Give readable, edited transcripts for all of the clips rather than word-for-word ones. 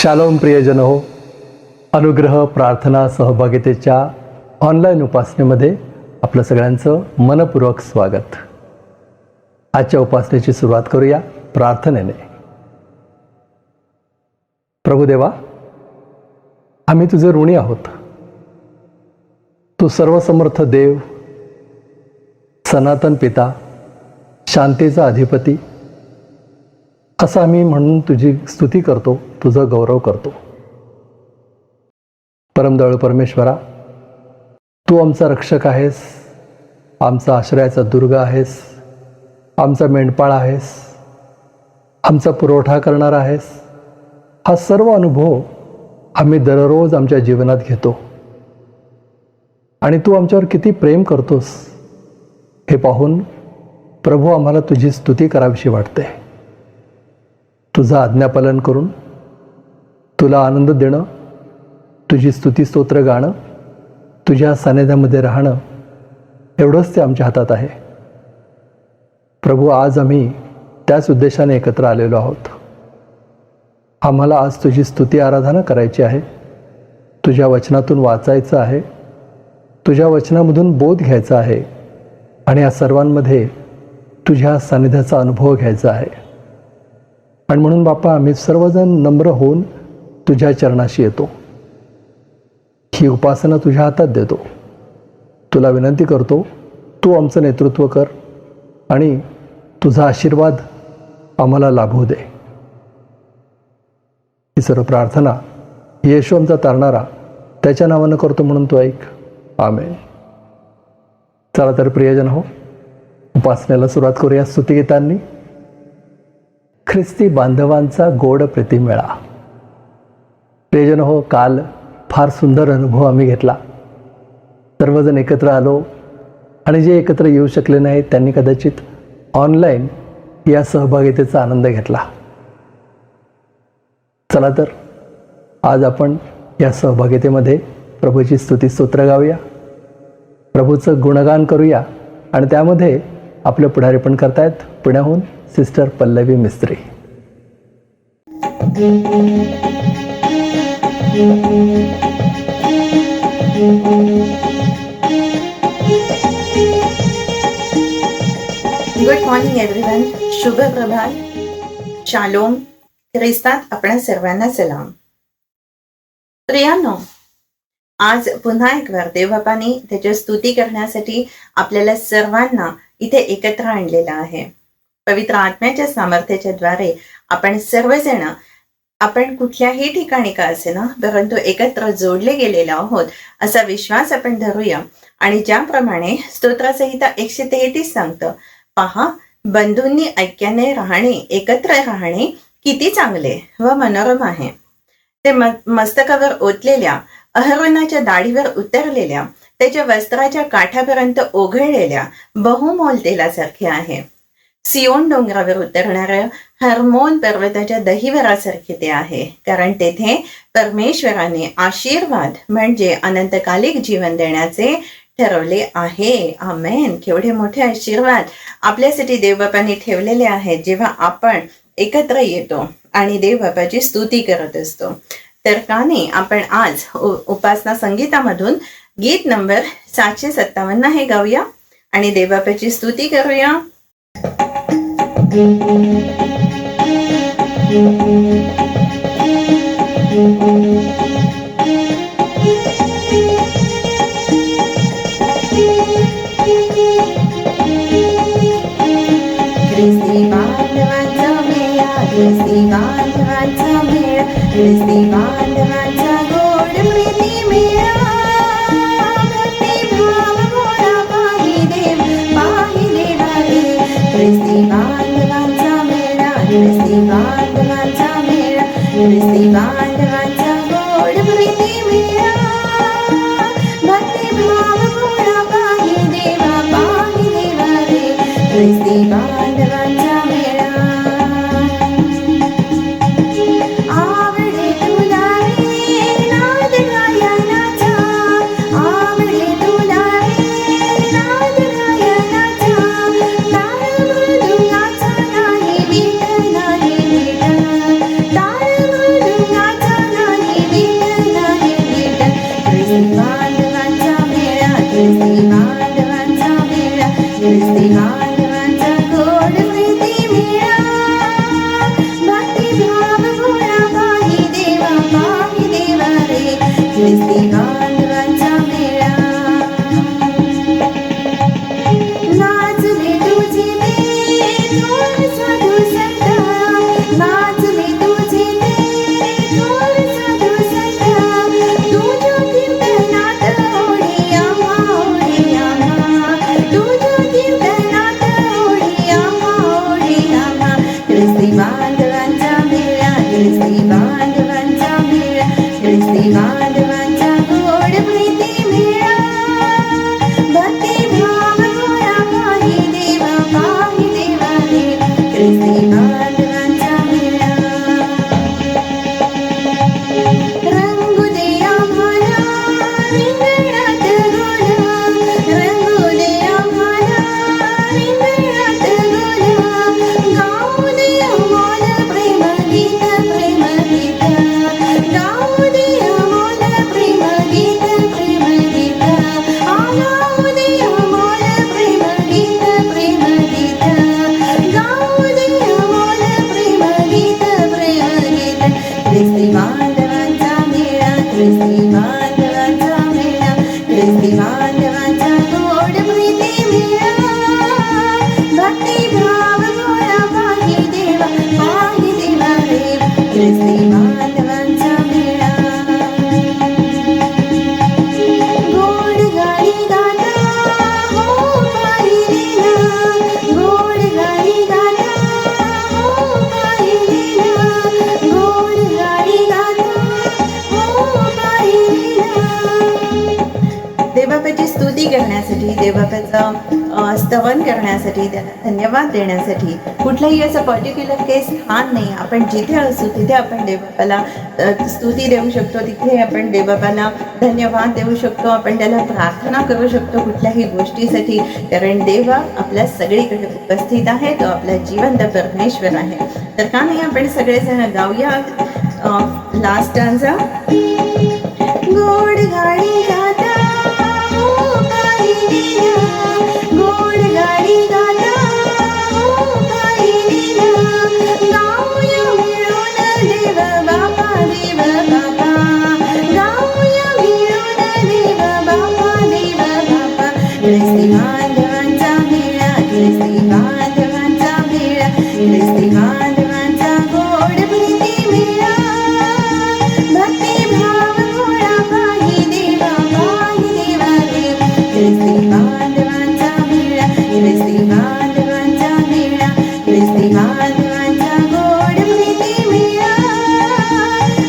Shalom प्रियजन हो, अनुग्रह प्रार्थना सहभागितेच्या ऑनलाईन उपासनेमध्ये आपलं सगळ्यांचं मनपूर्वक स्वागत. आजच्या उपासनेची सुरुवात करूया प्रार्थनेने. प्रभुदेवा, आम्ही तुझे ऋणी आहोत. तू सर्वसमर्थ देव, सनातन पिता, शांतीचा अधिपती असं आम्ही म्हणून तुझी स्तुती करतो, तुझा गौरव करतो. परमदयाळू परमेश्वरा, तू आमचा रक्षक आहेस, आमचा आश्रयाचा दुर्ग आहेस, आमचा मेंढपाळ आहेस, आमचा पुरवठा करणार आहेस. हा सर्व अनुभव आम्ही दररोज आमच्या जीवनात घेतो आणि तू आमच्यावर किती प्रेम करतोस हे पाहून प्रभू आम्हाला तुझी स्तुती करावीशी वाटते. तुझं आज्ञापालन करून तुला आनंद देणं, तुझी स्तुती स्तोत्र गाणं, तुझ्या सानिध्यामध्ये राहणं एवढंच ते आमच्या हातात आहे. प्रभू, आज आम्ही त्याच उद्देशाने एकत्र आलेलो आहोत. आम्हाला आज तुझी स्तुती आराधना करायची आहे, तुझ्या वचनातून वाचायचं आहे, तुझ्या वचनामधून बोध घ्यायचा आहे आणि या सर्वांमध्ये तुझ्या सानिध्याचा अनुभव घ्यायचा आहे. आणि म्हणून बाप्पा, आम्ही सर्वजण नम्र होऊन तुझ्या चरणाशी येतो. ही उपासना तुझ्या हातात देतो. तुला विनंती करतो, तू आमचं नेतृत्व कर आणि तुझा आशीर्वाद आम्हाला लाभू दे. ही सर्व प्रार्थना येशू आमचा तारणारा त्याच्या नावानं करतो म्हणून तू ऐक. आमेन. चला तर प्रियजन हो, उपासनेला सुरुवात करूया स्तुतिगीतांनी. ख्रिस्ती बांधवांचा गोड प्रीतिमेळा. प्रियजन हो, काल फार सुंदर अनुभव आम्ही घेतला. सर्वजण एकत्र आलो आणि जे एकत्र येऊ शकले नाहीत त्यांनी कदाचित ऑनलाईन या सहभागितेचा आनंद घेतला. चला तर आज आपण या सहभागितेमध्ये प्रभूची स्तुती स्तोत्र गाऊया, प्रभूचं गुणगान करूया आणि त्यामध्ये आपलं पुढारीपण करतायत पुण्याहून sister Pallavi Mistry. Good morning everyone. शुभ प्रभात. शालोम. ख्रिस्तात आपणा सर्वांना सलाम. प्रियांनो, आज पुन्हा एक वार देवबापांनी त्याची स्तुती करण्यासाठी आपल्याला सर्वांना इथे एकत्र आणलेलं आहे. पवित्र आत्म्याच्या सामर्थ्याच्या द्वारे आपण सर्वजण, आपण कुठल्याही ठिकाणी का असे ना, परंतु एकत्र जोडले गेलेलो आहोत असा विश्वास आपण धरूया. आणि ज्याप्रमाणे स्तोत्रसंहिता 133 सांगतं, पहा, बंधूंनी ऐक्याने राहणे, एकत्र राहणे किती चांगले व मनोरम आहे. ते मस्तकावर ओतलेल्या, अहरोनाच्या दाढीवर उतरलेल्या, त्याच्या वस्त्राच्या काठापर्यंत ओघळलेल्या बहुमोल तेलासारखे आहे. सियोन डोंगरावर उतरणाऱ्या हर्मोन पर्वताच्या दहिवरासारखे ते आहे, कारण तेथे परमेश्वराने आशीर्वाद म्हणजे अनंतकालिक जीवन देण्याचे ठरवले आहे. आमेन. केवढे मोठे आशीर्वाद आपल्यासाठी देवबापांनी ठेवलेले आहेत जेव्हा आपण एकत्र येतो आणि देवबापाची स्तुती करत असतो. तर का नाही आपण आज उपासना संगीतामधून गीत नंबर 757 हे गाऊया आणि देवबापाची स्तुती करूया. ख्रिस्ती बांधवांचा मेळा, ख्रिस्ती बांधवांचा मेळा, ख्रिस्ती बांधवांचा गोड प्रीतिमेळा. भक्तिभाव गोळा पाही देवा रे. ख्रिस्ती बांधवांचा मेळा, ख्रिस्ती बांधवांचा मेळा, ख्रिस्ती बांधवांचा गोड प्रीतिमेळा. भक्तिभाव गोळा पाही देवा रे. ख्रिस्ती बांधवांचा मेळा. आवडे तुला रे नाद गायनाचा, आवडे तुला रे नाद गायनाचा. ताळ मृदुंगाचा नाही विठ, नाही विठ. ताळ मृदुंगाचा ख्रिस्ती बांधवांचा मेळा, ख्रिस्ती बांधवांचा मेळा, ख्रिस्ती बांधवांचा गोड प्रीती मेळा. भक्तिभाव गोळा पाही देवा रे, ख्रिस्ती बांधवांचा मेळा. नाचले तुझे ते थोर साधू संत, नाचले तुझे ते थोर साधू संत. तुझ्या कीर्तनात ओढी आम्हा, तुझ्या कीर्तनात ओढी आम्हा. ख्रिस्ती बांधवांचा मेळा, ख्रिस्ती बांधवांचा मेळा, ख्रिस्ती बांधवांचा गोड प्रीती मेळा. भक्तिभाव गोळा पाही देवा रे, ख्रिस्ती बांधवांचा मेळा. रंगू दे आम्हाला रिंगणात गोला, रंगू दे आम्हाला रिंगणात गोला. गाऊ दे अमोल प्रेमगीत, गाऊ दे अमोल प्रेमगीत. गाऊ दे अमोल प्रेमगीत, गाऊ दे अमोल प्रेमगीत. ख्रिस्ती बांधवांचा मेळा, ख्रिस्ती बांधवांचा मेळा, ख्रिस्ती बांधवांचा गोड प्रीती मेळा. भक्तिभाव गोळा पाही देवा रे, ख्रिस्ती बांधवांचा मेळा. गोड गाणी गाता हो पाहिलेला, गोड गाणी गाता हो पाहिलेला, गोड गाणी गाता हो पाहिलेला. देवबापाची स्तुती करण्यासाठी, देवबापाचं स्तवन करण्यासाठी, त्याला धन्यवाद देण्यासाठी कुठलंही असं पर्टिक्युलर काही स्थान नाही. आपण जिथे असू तिथे आपण देवबापाला स्तुती देऊ शकतो, तिथे आपण देवबापाला धन्यवाद देऊ शकतो, आपण त्याला प्रार्थना करू शकतो कुठल्याही गोष्टीसाठी. कारण देव आपल्या सगळीकडे उपस्थित आहे, तो आपला जिवंत परमेश्वर आहे. तर का नाही आपण सगळेजण गाऊया लास्ट स्टॅन्झा. गोड गाणी गाता हो पाहिलेला, गोड गाणी गाता हो पाहिलेला. गाऊया मिळून देव बापा, गाऊया मिळून देव बापा. ख्रिस्ती बांधवांचा मेळा, ख्रिस्ती बांधवांचा मेळा, ख्रिस्ती बांधवांचा गोड प्रीती मेळा. भक्तिभाव गोळा पाही देवा रे, ख्रिस्ती बांधवांचा मेळा, ख्रिस्ती बांधवांचा मेळा, ख्रिस्ती बांधवांचा गोड प्रीती मेळा.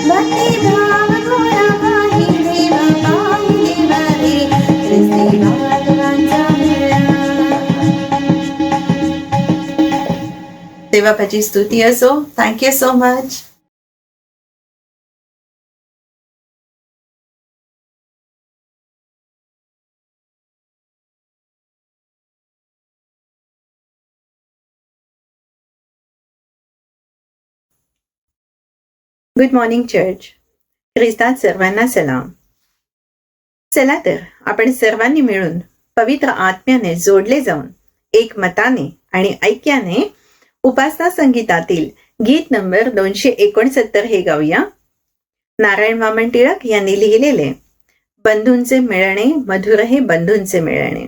भक्तिभाव गोळा पाही देवा रे, ख्रिस्ती बांधवांचा मेळा. देवबापाची स्तुती असो. Thank you so much. Good morning church. ख्रिस्तात सर्वांना सलाम. चला तर आपण सर्वांनी मिळून पवित्र आत्म्याने जोडले जाऊन एकमताने आणि ऐक्याने उपासना संगीतातील गीत नंबर 269 हे गाऊया. नारायण वामन टिळक यांनी लिहिलेले बंधूंचे मिळणे मधुर हे बंधूंचे मिळणे.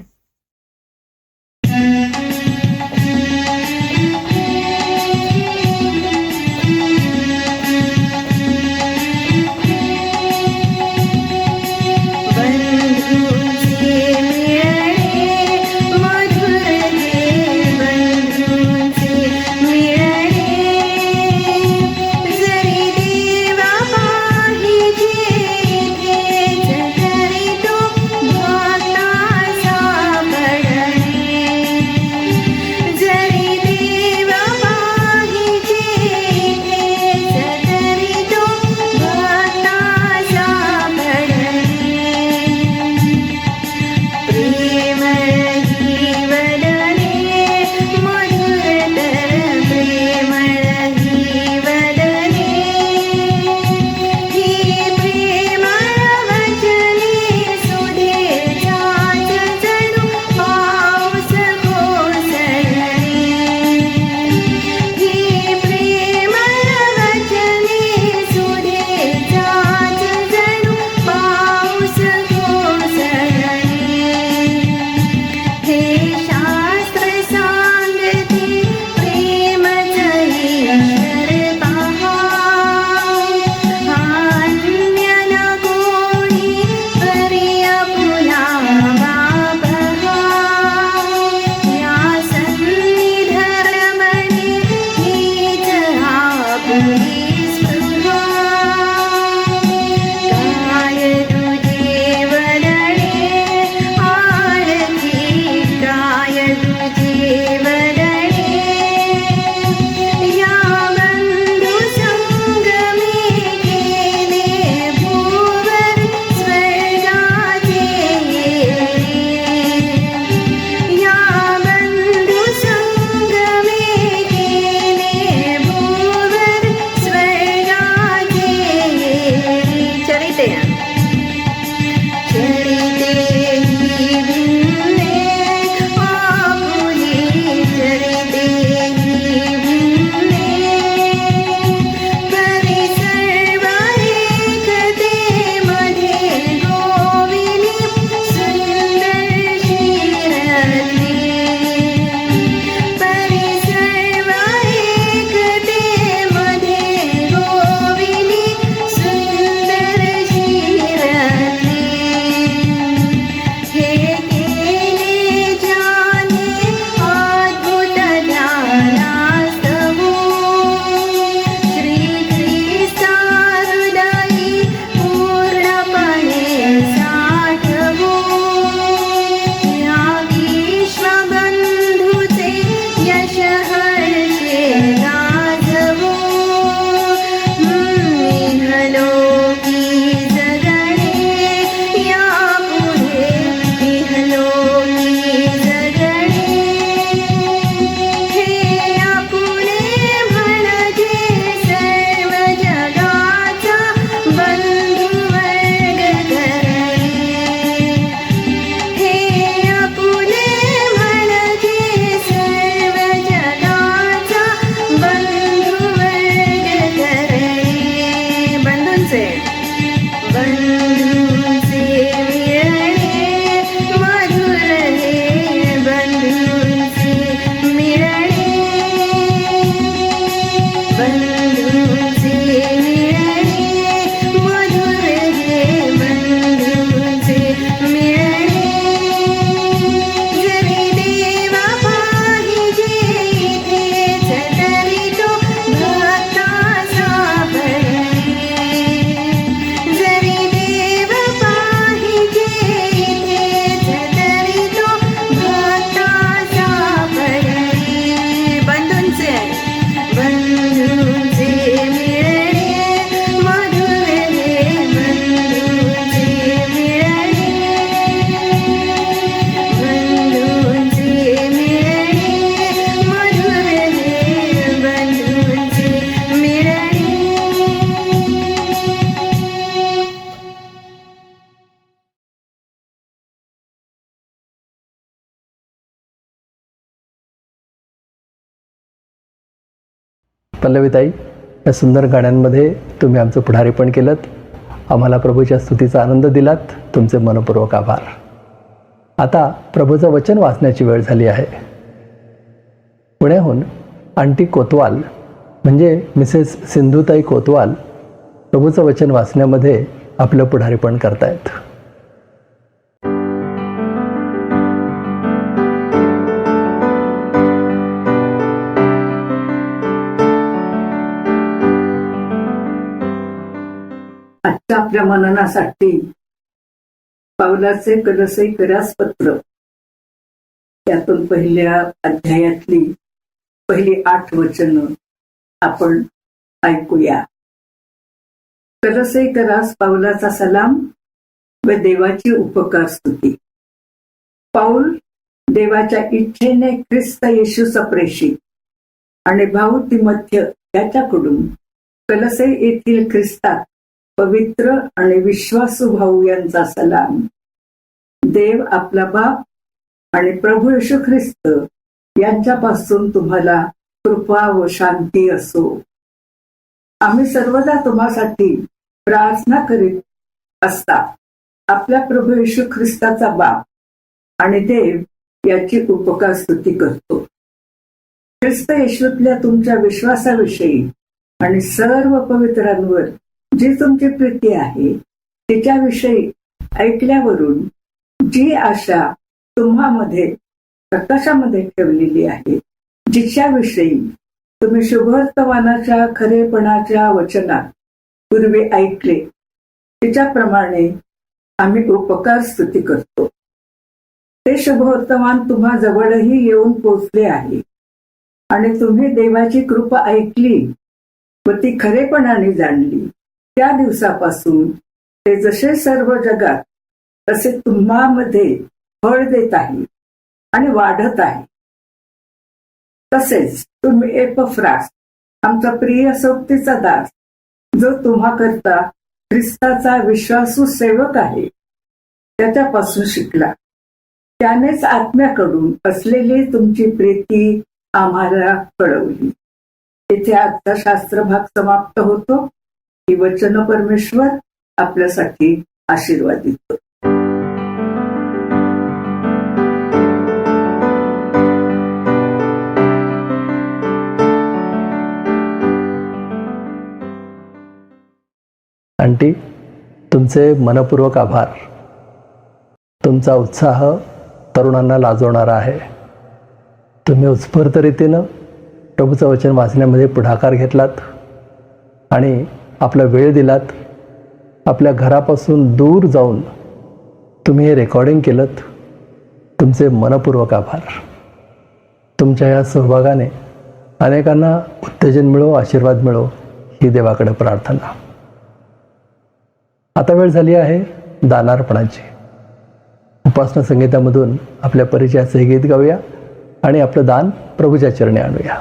पल्लवीताई, या सुंदर गाण्यांमध्ये तुम्ही आमचं पुढारीपण केलं, आम्हाला प्रभूच्या स्तुतीचा आनंद दिलात. तुमचे मनपूर्वक आभार. आता प्रभूचं वचन वाचण्याची वेळ झाली आहे. पुण्याहून आंटी कोतवाल म्हणजे मिसेस सिंधुताई कोतवाल प्रभूचं वचन वाचण्यामध्ये आपलं पुढारीपण करतायत. आजच्या आपल्या मननासाठी पावलाचे कलसई करास पत्र त्यातून पहिल्या अध्यायातली पहिली 8 वचनं आपण ऐकूया. कलसई करास पावलाचा सलाम व देवाची उपकार स्तुती. पाऊल देवाच्या इच्छेने ख्रिस्त येशूचा प्रेषित आणि भाऊ तिमोथेय याच्याकडून कलसई येथील ख्रिस्तात पवित्र आणि विश्वासू भाऊ यांचा सलाम. देव आपला बाप आणि प्रभू येशू ख्रिस्त यांच्यापासून तुम्हाला कृपा व शांती असो. आम्ही सर्वदा तुम्हासाठी प्रार्थना करीत असता आपल्या प्रभू येशू ख्रिस्ताचा बाप आणि देव याची उपकार स्तुती करतो. ख्रिस्त येशूतल्या तुमच्या विश्वासाविषयी आणि सर्व पवित्रांवर जी तुमची प्रीती आहे तिच्याविषयी ऐकल्यावरून जी आशा तुम्हामध्ये प्रकाशामध्ये ठेवलेली आहे, जिच्याविषयी तुम्ही शुभवर्तमानाच्या खरेपणाच्या वचनात पूर्वी ऐकले, तिच्याप्रमाणे आम्ही उपकार स्तुती करतो. ते शुभवर्तमान तुम्हा जवळही येऊन पोचले आहे आणि तुम्ही देवाची कृपा ऐकली व ती खरेपणाने जाणली. त्या दिवसापासून ते जसे सर्व जगात तसे तुम्हामध्ये फळ देत आहे आणि वाढत आहे. तसेच तुम्ही एपफ्रास आमचा प्रिय सोबतीचा दास, जो तुम्हा करता ख्रिस्ताचा विश्वासू सेवक आहे, त्याच्यापासून शिकला. त्यानेच आत्म्याकडून असलेली तुमची प्रीती आम्हाला कळवली. इथे आजचा शास्त्र भाग समाप्त होतो. ही वचन परमेश्वर आपल्यासाठी आशीर्वाद देतो. आंटी, तुमचे मनपूर्वक आभार. तुमचा उत्साह तरुणांना लाजवणारा आहे. तुम्ही उत्स्फूर्त रीतीनं प्रभूचं वचन वाचण्यामध्ये पुढाकार घेतलात आणि आपला वेळ दिलात. आपल्या घरापासून दूर जाऊन तुम्ही हे रेकॉर्डिंग केलं. तुमचे मनपूर्वक आभार. तुमच्या या सहभागाने अनेकांना उत्तेजन मिळो, आशीर्वाद मिळो, ही देवाकडे प्रार्थना. आता वेळ झाली आहे दानार्पणाची. उपासना संगीतामधून आपल्या परिचयाचे गीत गाऊया आणि आपलं दान प्रभूच्या चरणी आणूया.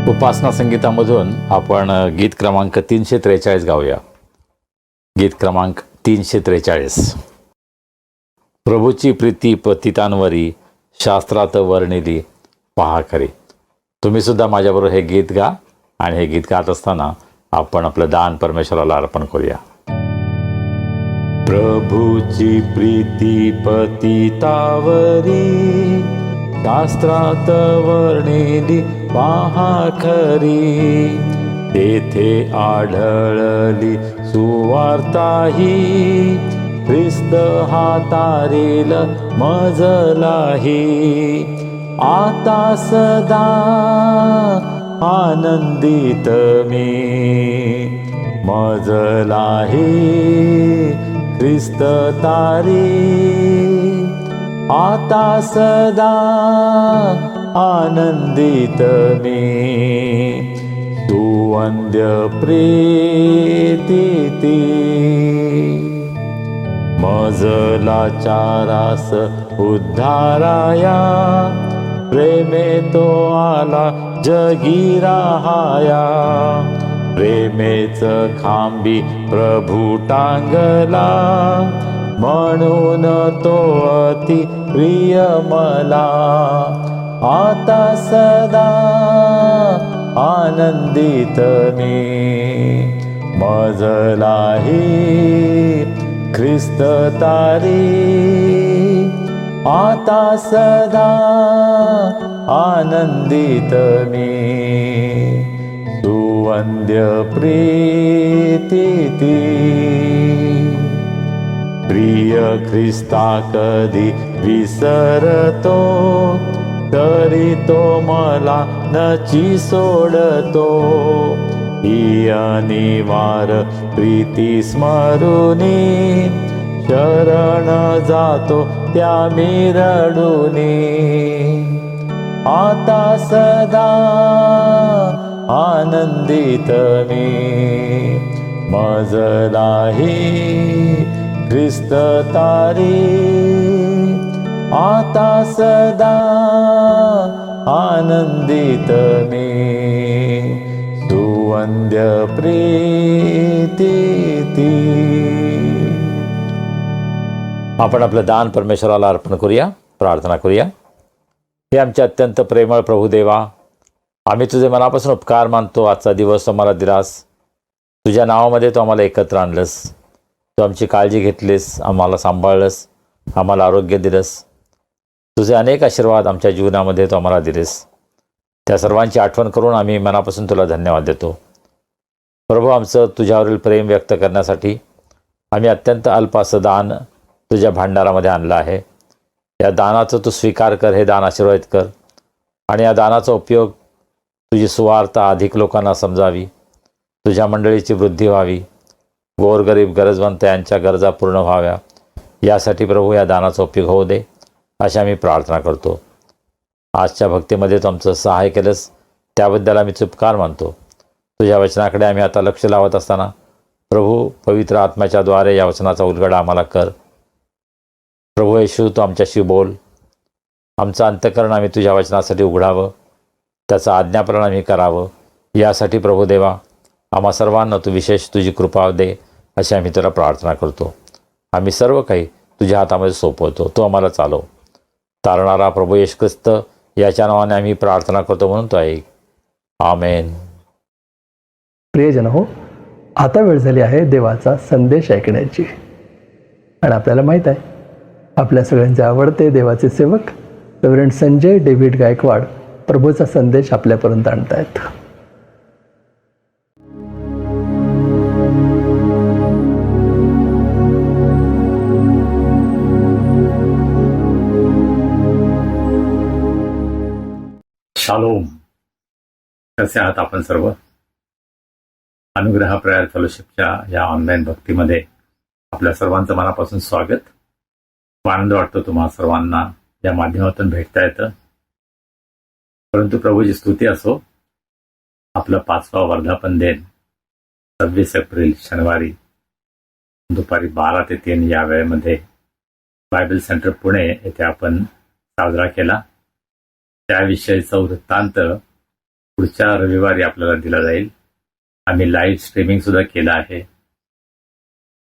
उपासना संगीतामधून आपण गीत क्रमांक 343 गाऊया. गीत क्रमांक 343. प्रभूची प्रीती पतितांवरी, शास्त्रात वर्णिली पहा खरी. तुम्ही सुद्धा माझ्याबरोबर हे गीत गा आणि हे गीत गात असताना आपण आपलं दान परमेश्वराला अर्पण करूया. प्रभूची प्रीती पतितावरी, शास्त्रात वर्णिली पहा खरी. तेथे आढळली सुवार्ताही, ख्रिस्त हा तारील मजलाही. आता सदा आनंदित मी, मजलाही ख्रिस्त तारी. आता सदा आनंदित मी, सुवंद्य प्रीती. मजलाच्या रास उद्धाराया, प्रेमे तो आला जगी राहाया. प्रेमेच खांबी प्रभू टांगला, म्हणून तो अति प्रिय मला. आता सदा आनंदित मी, मजलाही ख्रिस्त तारी. आता सदा आनंदित मी, सुवंद्य प्रीती ती. प्रिय ख्रिस्ता कधी विसरतो, तरी तो मला नची सोडतो. ही अनिवार प्रीती स्मरुनी, शरण जातो त्या मी रडूनी. आता सदा आनंदित मी, मजलाही ख्रिस्त तारी. आता सदा आनंदित मी, सुवंद्य प्रीती ती. आपण आपलं दान परमेश्वराला अर्पण करूया, प्रार्थना करूया. हे आमचे अत्यंत प्रेमळ प्रभुदेवा, आम्ही तुझे मनापासून उपकार मानतो. आजचा दिवस तू आम्हाला दिलास, तुझ्या नावामध्ये तू आम्हाला एकत्र आणलंस, तू आमची काळजी घेतलीस, आम्हाला सांभाळलंस, आम्हाला आरोग्य दिलंस. तुझे अनेक आशीर्वाद आमच्या जीवनामध्ये तू आम्हाला दिलेस. त्या सर्वांची आठवण करून आम्ही मनापासून तुला धन्यवाद देतो. प्रभू, आमचं तुझ्यावरील प्रेम व्यक्त करण्यासाठी आम्ही अत्यंत अल्प असं दान तुझ्या भांडारामध्ये आणलं आहे. या दानाचं तू स्वीकार कर, हे दान आशीर्वादित कर, आणि या दानाचा उपयोग तुझी सुवार्ता अधिक लोकांना समजावी, तुझ्या मंडळीची वृद्धी व्हावी, गोरगरीब गरजवंत यांच्या गरजा पूर्ण व्हाव्या, यासाठी प्रभू या दानाचा उपयोग होऊ दे, अशी आम्ही प्रार्थना करतो. आजच्या भक्तीमध्ये तू आमचं सहाय्य केलंस, त्याबद्दल आम्ही उपकार मानतो. तुझ्या वचनाकडे आम्ही आता लक्ष लावत असताना प्रभू, पवित्र आत्म्याच्या द्वारे या वचनाचा उलगडा आम्हाला कर. प्रभू येशू, तू आमच्याशी बोल. आमचं अंतःकरण आम्ही तुझ्या वचनासाठी उघडावं, त्याचं आज्ञापालन आम्ही करावं, यासाठी प्रभू देवा आम्हा सर्वांना तू विशेष तुझी कृपा दे, अशी आम्ही तुला प्रार्थना करतो. आम्ही सर्व काही तुझ्या हातामध्ये सोपवतो, तू आम्हाला चालव. तारणारा प्रभू येशू ख्रिस्त याच्या नावाने आम्ही प्रार्थना करतो, म्हणून तो ऐक. आमेन. प्रियजन हो, आता वेळ झाली आहे देवाचा संदेश ऐकण्याची. आणि आपल्याला माहीत आहे, आपल्या सगळ्यांचे आवडते देवाचे सेवक रेव्हरंड संजय डेव्हिड गायकवाड प्रभूचा संदेश आपल्यापर्यंत आणतायत. शालोम. कसे आहात आपण सर्व? अनुग्रह प्रेयर फेलोशिपच्या या ऑनलाईन भक्तीमध्ये आपल्या सर्वांचं मनापासून स्वागत. आनंद वाटतो तुम्हा सर्वांना या माध्यमातून भेटता येतं. परंतु प्रभूची स्तुती असो, आपलं 5वा वर्धापन दिन 26 एप्रिल शनिवारी दुपारी 12 ते 3 या वेळेमध्ये बायबल सेंटर पुणे येथे आपण साजरा केला. त्याविषयीचा वृत्तांत पुढच्या रविवारी आपल्याला दिला जाईल. आम्ही लाईव्ह स्ट्रीमिंग सुद्धा केलं आहे,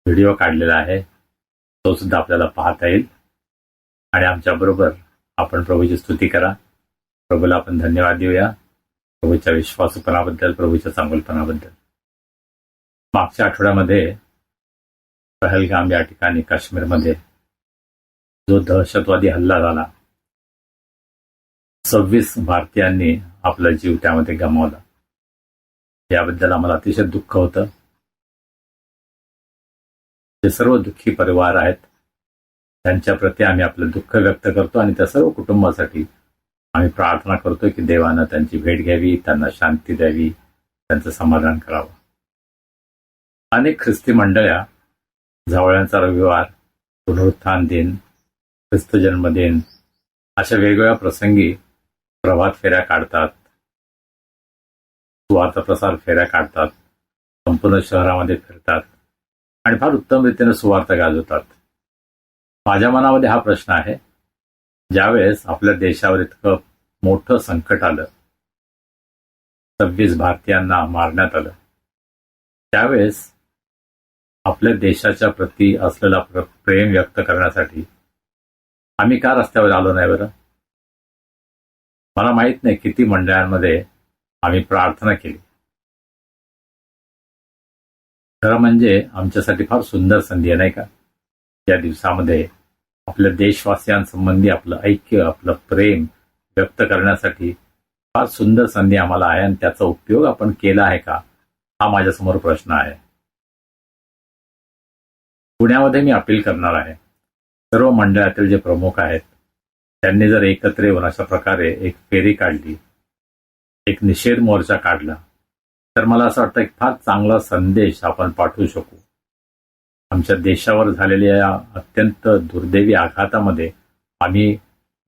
व्हिडिओ काढलेला आहे, तो सुद्धा आपल्याला पाहता येईल. आणि आमच्याबरोबर आपण प्रभूची स्तुती करा. प्रभूला आपण धन्यवाद देऊया, प्रभूच्या विश्वासूपणाबद्दल, प्रभूच्या चांगुलपणाबद्दल. मागच्या आठवड्यामध्ये पहलगाम या ठिकाणी काश्मीरमध्ये जो दहशतवादी हल्ला झाला, 26 भारतीयांनी आपला जीव त्यामध्ये गमावला. याबद्दल आम्हाला अतिशय दुःख होतं. जे सर्व दुःखी परिवार आहेत त्यांच्या प्रती आम्ही आपलं दुःख व्यक्त करतो आणि त्या सर्व कुटुंबासाठी आम्ही प्रार्थना करतो की देवानं त्यांची भेट घ्यावी, त्यांना शांती द्यावी, त्यांचं समाधान करावं. अनेक ख्रिस्ती मंडळ्या जावळ्यांचा रविवार, पुनरुत्थान दिन, ख्रिस्त जन्मदिन अशा वेगवेगळ्या प्रसंगी प्रभात फेऱ्या काढतात, सुवार्ता प्रसार फेऱ्या काढतात, संपूर्ण शहरामध्ये फिरतात आणि फार उत्तम रीतीने सुवार्ता गाजवतात. माझ्या मनामध्ये हा प्रश्न आहे, ज्यावेळेस आपल्या देशावर इतकं मोठं संकट आलं, 26 भारतीयांना मारण्यात आलं, त्यावेळेस आपल्या देशाच्या प्रती असलेला प्रेम व्यक्त करण्यासाठी आम्ही का रस्त्यावर आलो नाही बरं? मला माहित नाही किती मंडळांमध्ये आम्ही प्रार्थना केली. खरं म्हणजे आमच्यासाठी फार सुंदर संधी आहे, नाही का? या दिवसामध्ये आपल्या देशवासियांसंबंधी आपलं ऐक्य, आपलं प्रेम व्यक्त करण्यासाठी फार सुंदर संधी आम्हाला आहे, आणि त्याचा उपयोग आपण केला आहे का, हा माझ्यासमोर प्रश्न आहे. पुण्यामध्ये मी अपील करणार आहे, सर्व मंडळातील जे प्रमुख आहेत त्यांनी जर एकत्र येऊन अशा प्रकारे एक फेरी काढली, एक निषेध मोर्चा काढला, तर मला असं वाटतं एक फार चांगला संदेश आपण पाठवू शकू. आमच्या देशावर झालेल्या या अत्यंत दुर्दैवी आघातामध्ये आम्ही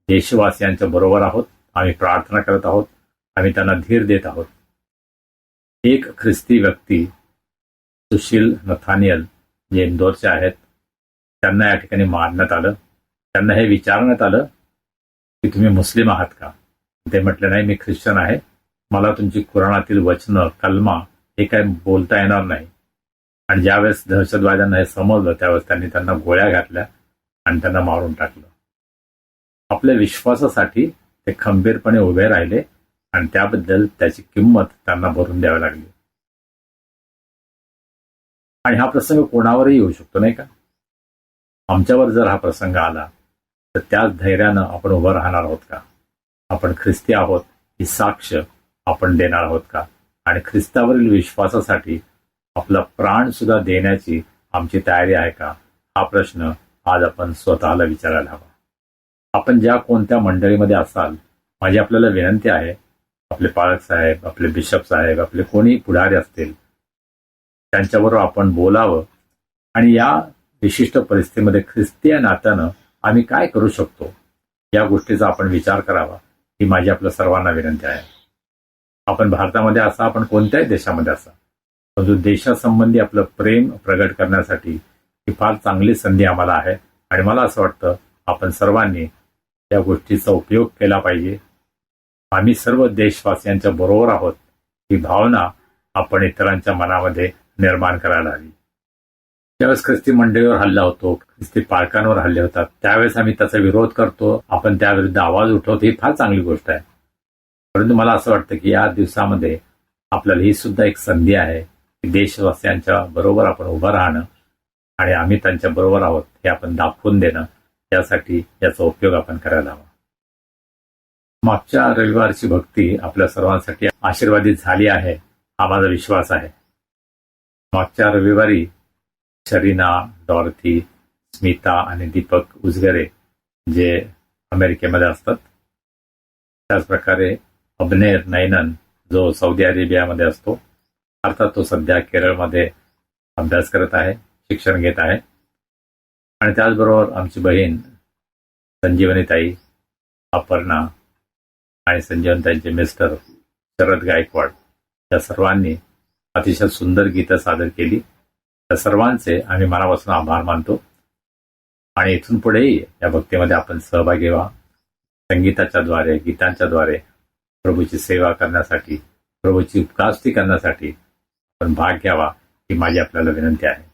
देशवासियांच्या बरोबर आहोत, आम्ही प्रार्थना करत आहोत, आम्ही त्यांना धीर देत आहोत. एक ख्रिस्ती व्यक्ती सुशील नथानियल जे इंदोरचे आहेत, त्यांना या ठिकाणी मारण्यात आलं. त्यांना हे विचारण्यात आलं की तुम्ही मुस्लिम आहात का? ते म्हटले नाही, मी ख्रिश्चन आहे, मला तुमची कुराणातील वचनं, कलमा हे काय बोलता येणार नाही. आणि ज्यावेळेस दहशतवाद्यांना हे समजलं त्यावेळेस त्यांनी त्यांना गोळ्या घातल्या आणि त्यांना मारून टाकलं. आपल्या विश्वासासाठी ते खंबीरपणे उभे राहिले आणि त्याबद्दल त्याची किंमत त्यांना भरून द्यावी लागली. आणि हा प्रसंग कोणावरही येऊ शकतो, नाही का? आमच्यावर जर हा प्रसंग आला तर त्याच धैर्यानं आपण उभं राहणार आहोत का? आपण ख्रिस्ती आहोत ही साक्ष आपण देणार आहोत का? आणि ख्रिस्तावरील विश्वासासाठी आपला प्राण सुद्धा देण्याची आमची तयारी आहे का? हा प्रश्न आज आपण स्वतःला विचारायला हवा. आपण ज्या कोणत्या मंडळीमध्ये असाल, माझी आपल्याला विनंती आहे, आपले पालक साहेब, आपले बिशप साहेब, आपले कोणी पुढारी असतील त्यांच्याबरोबर आपण बोलावं आणि या विशिष्ट परिस्थितीमध्ये ख्रिस्तीय नात्यानं आम्ही काय करू शकतो या गोष्टीचा आपण विचार करावा, ही माझी आपल्या सर्वांना विनंती आहे. आपण भारतामध्ये असा, आपण कोणत्याही देशामध्ये असा, परंतु देशासंबंधी आपलं प्रेम प्रगट करण्यासाठी ही फार चांगली संधी आम्हाला आहे. आणि मला असं वाटतं आपण सर्वांनी या गोष्टीचा उपयोग केला पाहिजे. आम्ही सर्व देशवासियांच्या बरोबर आहोत ही भावना आपण इतरांच्या मनामध्ये निर्माण करायला हवी. ज्यावेळेस ख्रिस्ती मंडळीवर हल्ला होतो, ख्रिस्ती पालकांवर हल्ले होतात, त्यावेळेस आम्ही त्याचा विरोध करतो, आपण त्याविरुद्ध आवाज उठवतो, ही फार चांगली गोष्ट आहे. परंतु मला असं वाटतं की या दिवसामध्ये आपल्याला ही सुद्धा एक संधी आहे की देशवासियांच्या बरोबर आपण उभं राहणं आणि आम्ही त्यांच्या बरोबर आहोत हे आपण दाखवून देणं, यासाठी याचा उपयोग आपण करायला हवा. मागच्या रविवारची भक्ती आपल्या सर्वांसाठी आशीर्वादित झाली आहे, हा माझा विश्वास आहे. मागच्या रविवारी शरीना, डॉर्थी, स्मिता आणि दीपक उजगरे जे अमेरिकेमध्ये असतात, त्याचप्रकारे अबनेर नैनन जो सौदी अरेबियामध्ये असतो, अर्थात तो सध्या केरळमध्ये अभ्यास करत आहे, शिक्षण घेत आहे. आणि त्याचबरोबर आमची बहीण संजीवनीताई, अपर्णा आणि संजीवनीताईंचे मिस्टर शरद गायकवाड या सर्वांनी अतिशय सुंदर गीतं सादर केली. त्या सर्वांचे आम्ही मनापासून आभार मानतो. आणि इथून पुढेही या भक्तीमध्ये आपण सहभागी व्हा. संगीताच्या द्वारे, गीतांच्या द्वारे प्रभूची सेवा करण्यासाठी, प्रभूची उपकास्ती करण्यासाठी आपण भाग घ्यावा, ही माझी आपल्याला विनंती आहे.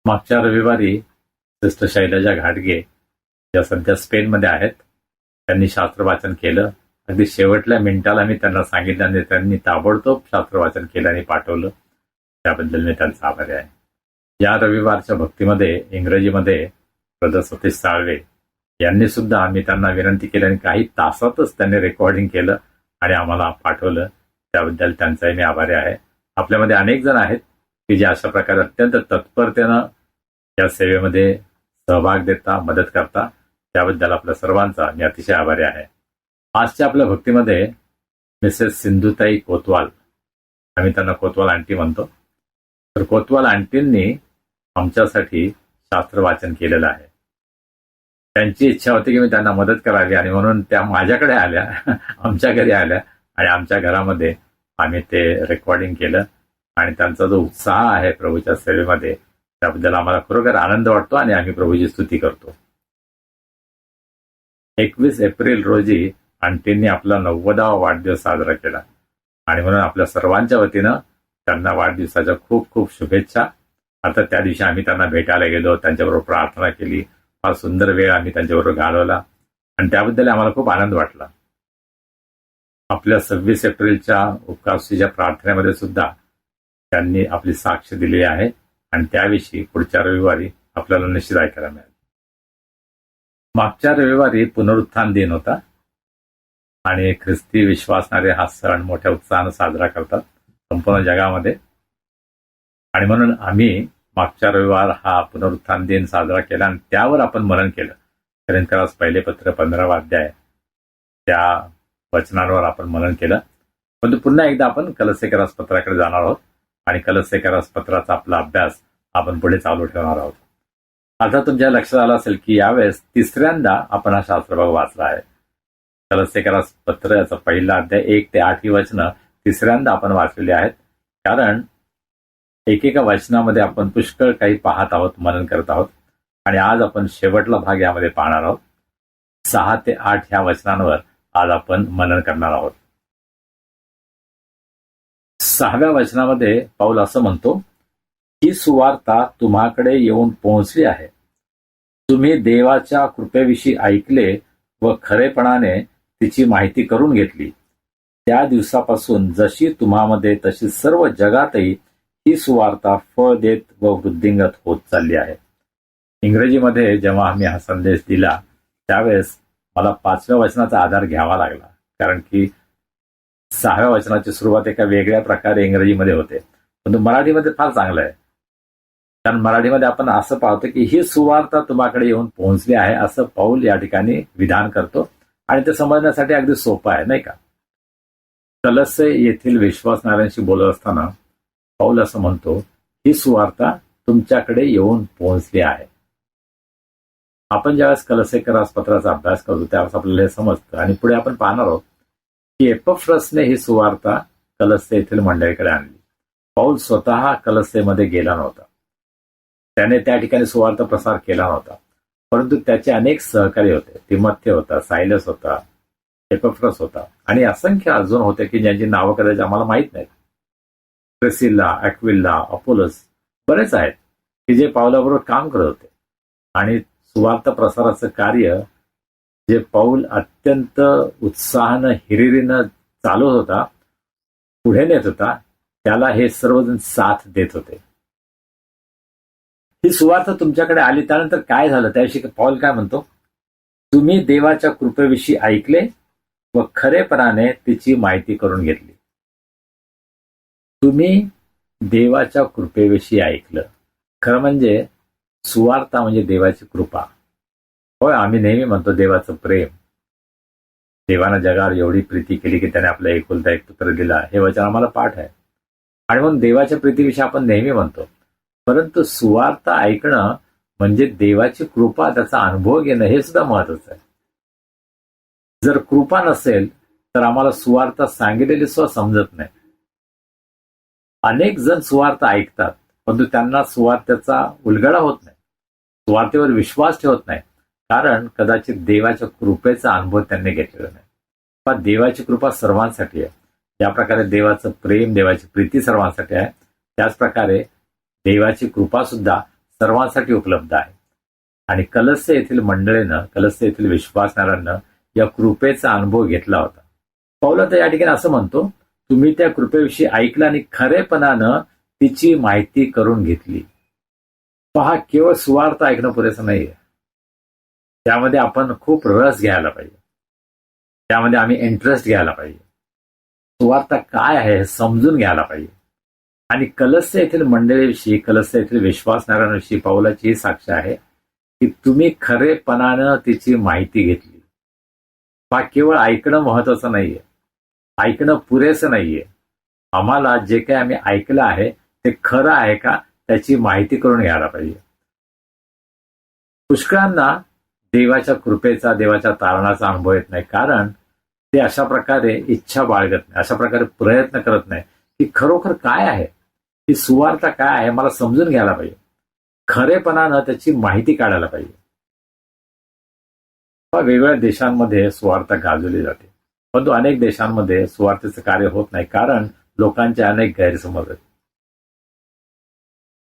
मागच्या रविवारी सिस्टर शैलजा घाटगे ज्या सध्या स्पेनमध्ये आहेत, त्यांनी शास्त्र वाचन केलं. अगदी शेवटल्या मिनिटाला मी त्यांना सांगितलं आणि त्यांनी ताबडतोब शास्त्र वाचन केलं आणि पाठवलं. त्याबद्दल मी त्यांचा आभारी आहे. या रविवारच्या भक्तीमध्ये इंग्रजीमध्ये ब्रदर सतीश साळवे यांनी सुद्धा आम्ही त्यांना विनंती केली आणि काही तासातच त्यांनी रेकॉर्डिंग केलं आणि आम्हाला पाठवलं. त्याबद्दल त्यांचाही मी आभारी आहे. आपल्यामध्ये अनेक जण आहेत की जे अशा प्रकारे अत्यंत तत्परतेनं या सेवेमध्ये सहभाग देता, मदत करता. त्याबद्दल आपल्या सर्वांचा मी अतिशय आभारी आहे. आजच्या आपल्या भक्तीमध्ये मिसेस सिंधुताई कोतवाल, आम्ही त्यांना कोतवाल आंटी म्हणतो, तर कोतवाल आंटींनी आमच्यासाठी शास्त्र वाचन केलेलं आहे. त्यांची इच्छा होती की मी त्यांना मदत करावी आणि म्हणून त्या माझ्याकडे आल्या, आमच्या घरी आल्या आणि आमच्या घरामध्ये आम्ही ते रेकॉर्डिंग केलं. आणि त्यांचा जो उत्साह आहे प्रभूच्या सेवेमध्ये, त्याबद्दल आम्हाला खरोखर आनंद वाटतो आणि आम्ही प्रभूची स्तुती करतो. 21 एप्रिल रोजी आंटींनी आपला 90वा वाढदिवस साजरा केला आणि म्हणून आपल्या सर्वांच्या वतीनं त्यांना वाढदिवसाच्या खूप खूप शुभेच्छा. आता त्या दिवशी आम्ही त्यांना भेटायला गेलो, त्यांच्याबरोबर प्रार्थना केली, फार सुंदर वेळ आम्ही त्यांच्याबरोबर घालवला आणि त्याबद्दल आम्हाला खूप आनंद वाटला. आपल्या 26 एप्रिलच्या उपवासाच्या प्रार्थनेमध्ये सुद्धा त्यांनी आपली साक्ष दिली आहे आणि त्याविषयी पुढच्या रविवारी आपल्याला निश्चित ऐकायला मिळेल. मागच्या रविवारी पुनरुत्थान दिन होता आणि ख्रिस्ती विश्वासणारे हा सण मोठ्या उत्साहाने साजरा करतात संपूर्ण जगामध्ये. आणि म्हणून आम्ही मागच्या रविवार हा पुनरुत्थान दिन साजरा केला आणि त्यावर आपण मनन केलं. कोरिन्थीयांस पहिले पत्र 15वा अध्याय त्या वचनांवर आपण मनन केलं. परंतु पुन्हा एकदा आपण कलस्सेकरास पत्राकडे जाणार आहोत आणि कलस्सेकरास पत्राचा आपला अभ्यास आपण पुढे चालू ठेवणार आहोत. आता तुमच्या लक्षात आलं असेल की यावेळेस तिसऱ्यांदा आपण हा शास्त्रभाग वाचला आहे. कलस्सेकरास पत्र याचा पहिला अध्याय 1 ते 8 ही वचनं तिसऱ्यांदा आपण वाचलेली आहेत. कारण एकेका वचनामध्ये आपण पुष्कळ काही पाहत आहोत, मनन करत आहोत आणि आज आपण शेवटला भाग यामध्ये पाहणार आहोत. 6 ते 8 ह्या वचनांवर आज आपण मनन करणार आहोत. 6व्या वचनामध्ये पाऊल असं म्हणतो, ही सुवार्ता तुम्हाकडे येऊन पोहोचली आहे. तुम्ही देवाच्या कृपेविषयी ऐकले व खरेपणाने तिची माहिती करून घेतली. त्या दिवसापासून जशी तुम्हामध्ये तशी सर्व जगातही ही सुवार्ता फळ देत व वृद्धिंगत होत चालली आहे. इंग्रजीमध्ये जेव्हा आम्ही हा संदेश दिला त्यावेळेस मला 5व्या वचनाचा आधार घ्यावा लागला, कारण की 6व्या वचनाची सुरुवात एका वेगळ्या प्रकारे इंग्रजीमध्ये होते. परंतु मराठीमध्ये फार चांगलं आहे, कारण मराठीमध्ये आपण असं पाहतो की ही सुवार्ता तुम्हाकडे येऊन पोहोचली आहे असं पाऊल या ठिकाणी विधान करतो आणि ते समजण्यासाठी अगदी सोपं आहे, नाही का. कलस्से येथील विश्वासणाऱ्यांशी बोलत असताना पाऊल असं म्हणतो, ही सुवार्ता तुमच्याकडे येऊन पोहोचली आहे. आपण ज्यावेळेस कलस्सेकरास पत्राचा अभ्यास करतो त्यावेळेस आपल्याला हे समजतं आणि पुढे आपण पाहणार आहोत की एपफ्रसने ही सुवार्ता कलस्से येथील मंडळीकडे आणली. पाऊल स्वतः कलस्सेमध्ये गेला नव्हता, त्याने त्या ठिकाणी सुवार्ता प्रसार केला नव्हता, परंतु त्याचे अनेक सहकारी होते. तिमोथेय होता, सायलस होता, एपफ्रस होता आणि असंख्य अजून होते की ज्यांची नावं कदाचित आम्हाला माहीत नाहीत. प्रिसिल्ला, ॲक्विला, अपोलोस बरेच आहेत की जे पाऊलाबरोबर काम करत होते आणि सुवार्ता प्रसाराचं कार्य जे पाऊल अत्यंत उत्साहानं हिरिरीनं चालवत होता, पुढे नेत होता, त्याला हे सर्वजण साथ देत होते. ही सुवार्ता तुमच्याकडे आली त्यानंतर काय झालं त्याविषयी पाऊल काय म्हणतो, तुम्ही देवाच्या कृपेविषयी ऐकले व खरेपणाने तिची माहिती करून घेतली. तुम्ही देवाच्या कृपेविषयी ऐकलं. खरं म्हणजे सुवार्ता म्हणजे देवाची कृपा. होय, आम्ही नेहमी म्हणतो देवाचं प्रेम. देवानं जगावर एवढी प्रीती केली की त्याने आपला एकुलता एक पुत्र दिला, हे वचन आम्हाला पाठ आहे आणि म्हणून देवाच्या प्रीतीविषयी आपण नेहमी म्हणतो. परंतु सुवार्ता ऐकणं म्हणजे देवाची कृपा, त्याचा अनुभव घेणं हे सुद्धा महत्वाचं आहे. जर कृपा नसेल तर आम्हाला सुवार्ता सांगितलेली सुद्धा समजत नाही. अनेक जण सुवार्ता ऐकतात परंतु त्यांना सुवार्तेचा उलगडा होत नाही, सुवार्तेवर विश्वास ठेवत नाही, कारण कदाचित देवाच्या कृपेचा अनुभव त्यांनी घेतलेला नाही. पण देवाची कृपा सर्वांसाठी आहे. ज्या प्रकारे देवाचं प्रेम, देवाची प्रीती सर्वांसाठी आहे, त्याच प्रकारे देवाची कृपा सुद्धा सर्वांसाठी उपलब्ध आहे. आणि कलस्से येथील मंडळीनं, कलस्से येथील विश्वासणाऱ्यांना या कृपेचा अनुभव घेतला होता. पाऊल तर या ठिकाणी असं म्हणतो, तुम्ही त्या कृपेविषयी ऐकलं आणि खरेपणानं तिची माहिती करून घेतली. पहा, केवळ सुवार्ता ऐकणं पुरेसं नाहीये, त्यामध्ये आपण खूप रस घ्यायला पाहिजे, त्यामध्ये आम्ही इंटरेस्ट घ्यायला पाहिजे, सुवार्ता काय आहे हे समजून घ्यायला पाहिजे. आणि कलस्से येथील मंडळीविषयी, कलस्से येथील विश्वासणाऱ्यांविषयी पाऊलाची ही साक्ष आहे की तुम्ही खरेपणानं तिची माहिती घेतली. पहा, केवळ ऐकणं महत्वाचं नाहीये, ऐकणं पुरेसं नाहीये. आम्हाला जे काही आम्ही ऐकलं आहे ते खरं आहे का त्याची माहिती करून घ्यायला पाहिजे. पुष्कळांना देवाच्या कृपेचा, देवाच्या तारणाचा अनुभव येत नाही, कारण ते अशा प्रकारे इच्छा बाळगत नाही, अशा प्रकारे प्रयत्न करत नाही की खरोखर काय आहे, ही सुवार्ता काय आहे मला समजून घ्यायला पाहिजे, खरेपणानं त्याची माहिती काढायला पाहिजे. वेगवेगळ्या देशांमध्ये सुवार्ता गाजवली जाते, परंतु अनेक देशांमध्ये सुवार्थेचं कार्य होत नाही, कारण लोकांचे अनेक गैरसमज आहेत.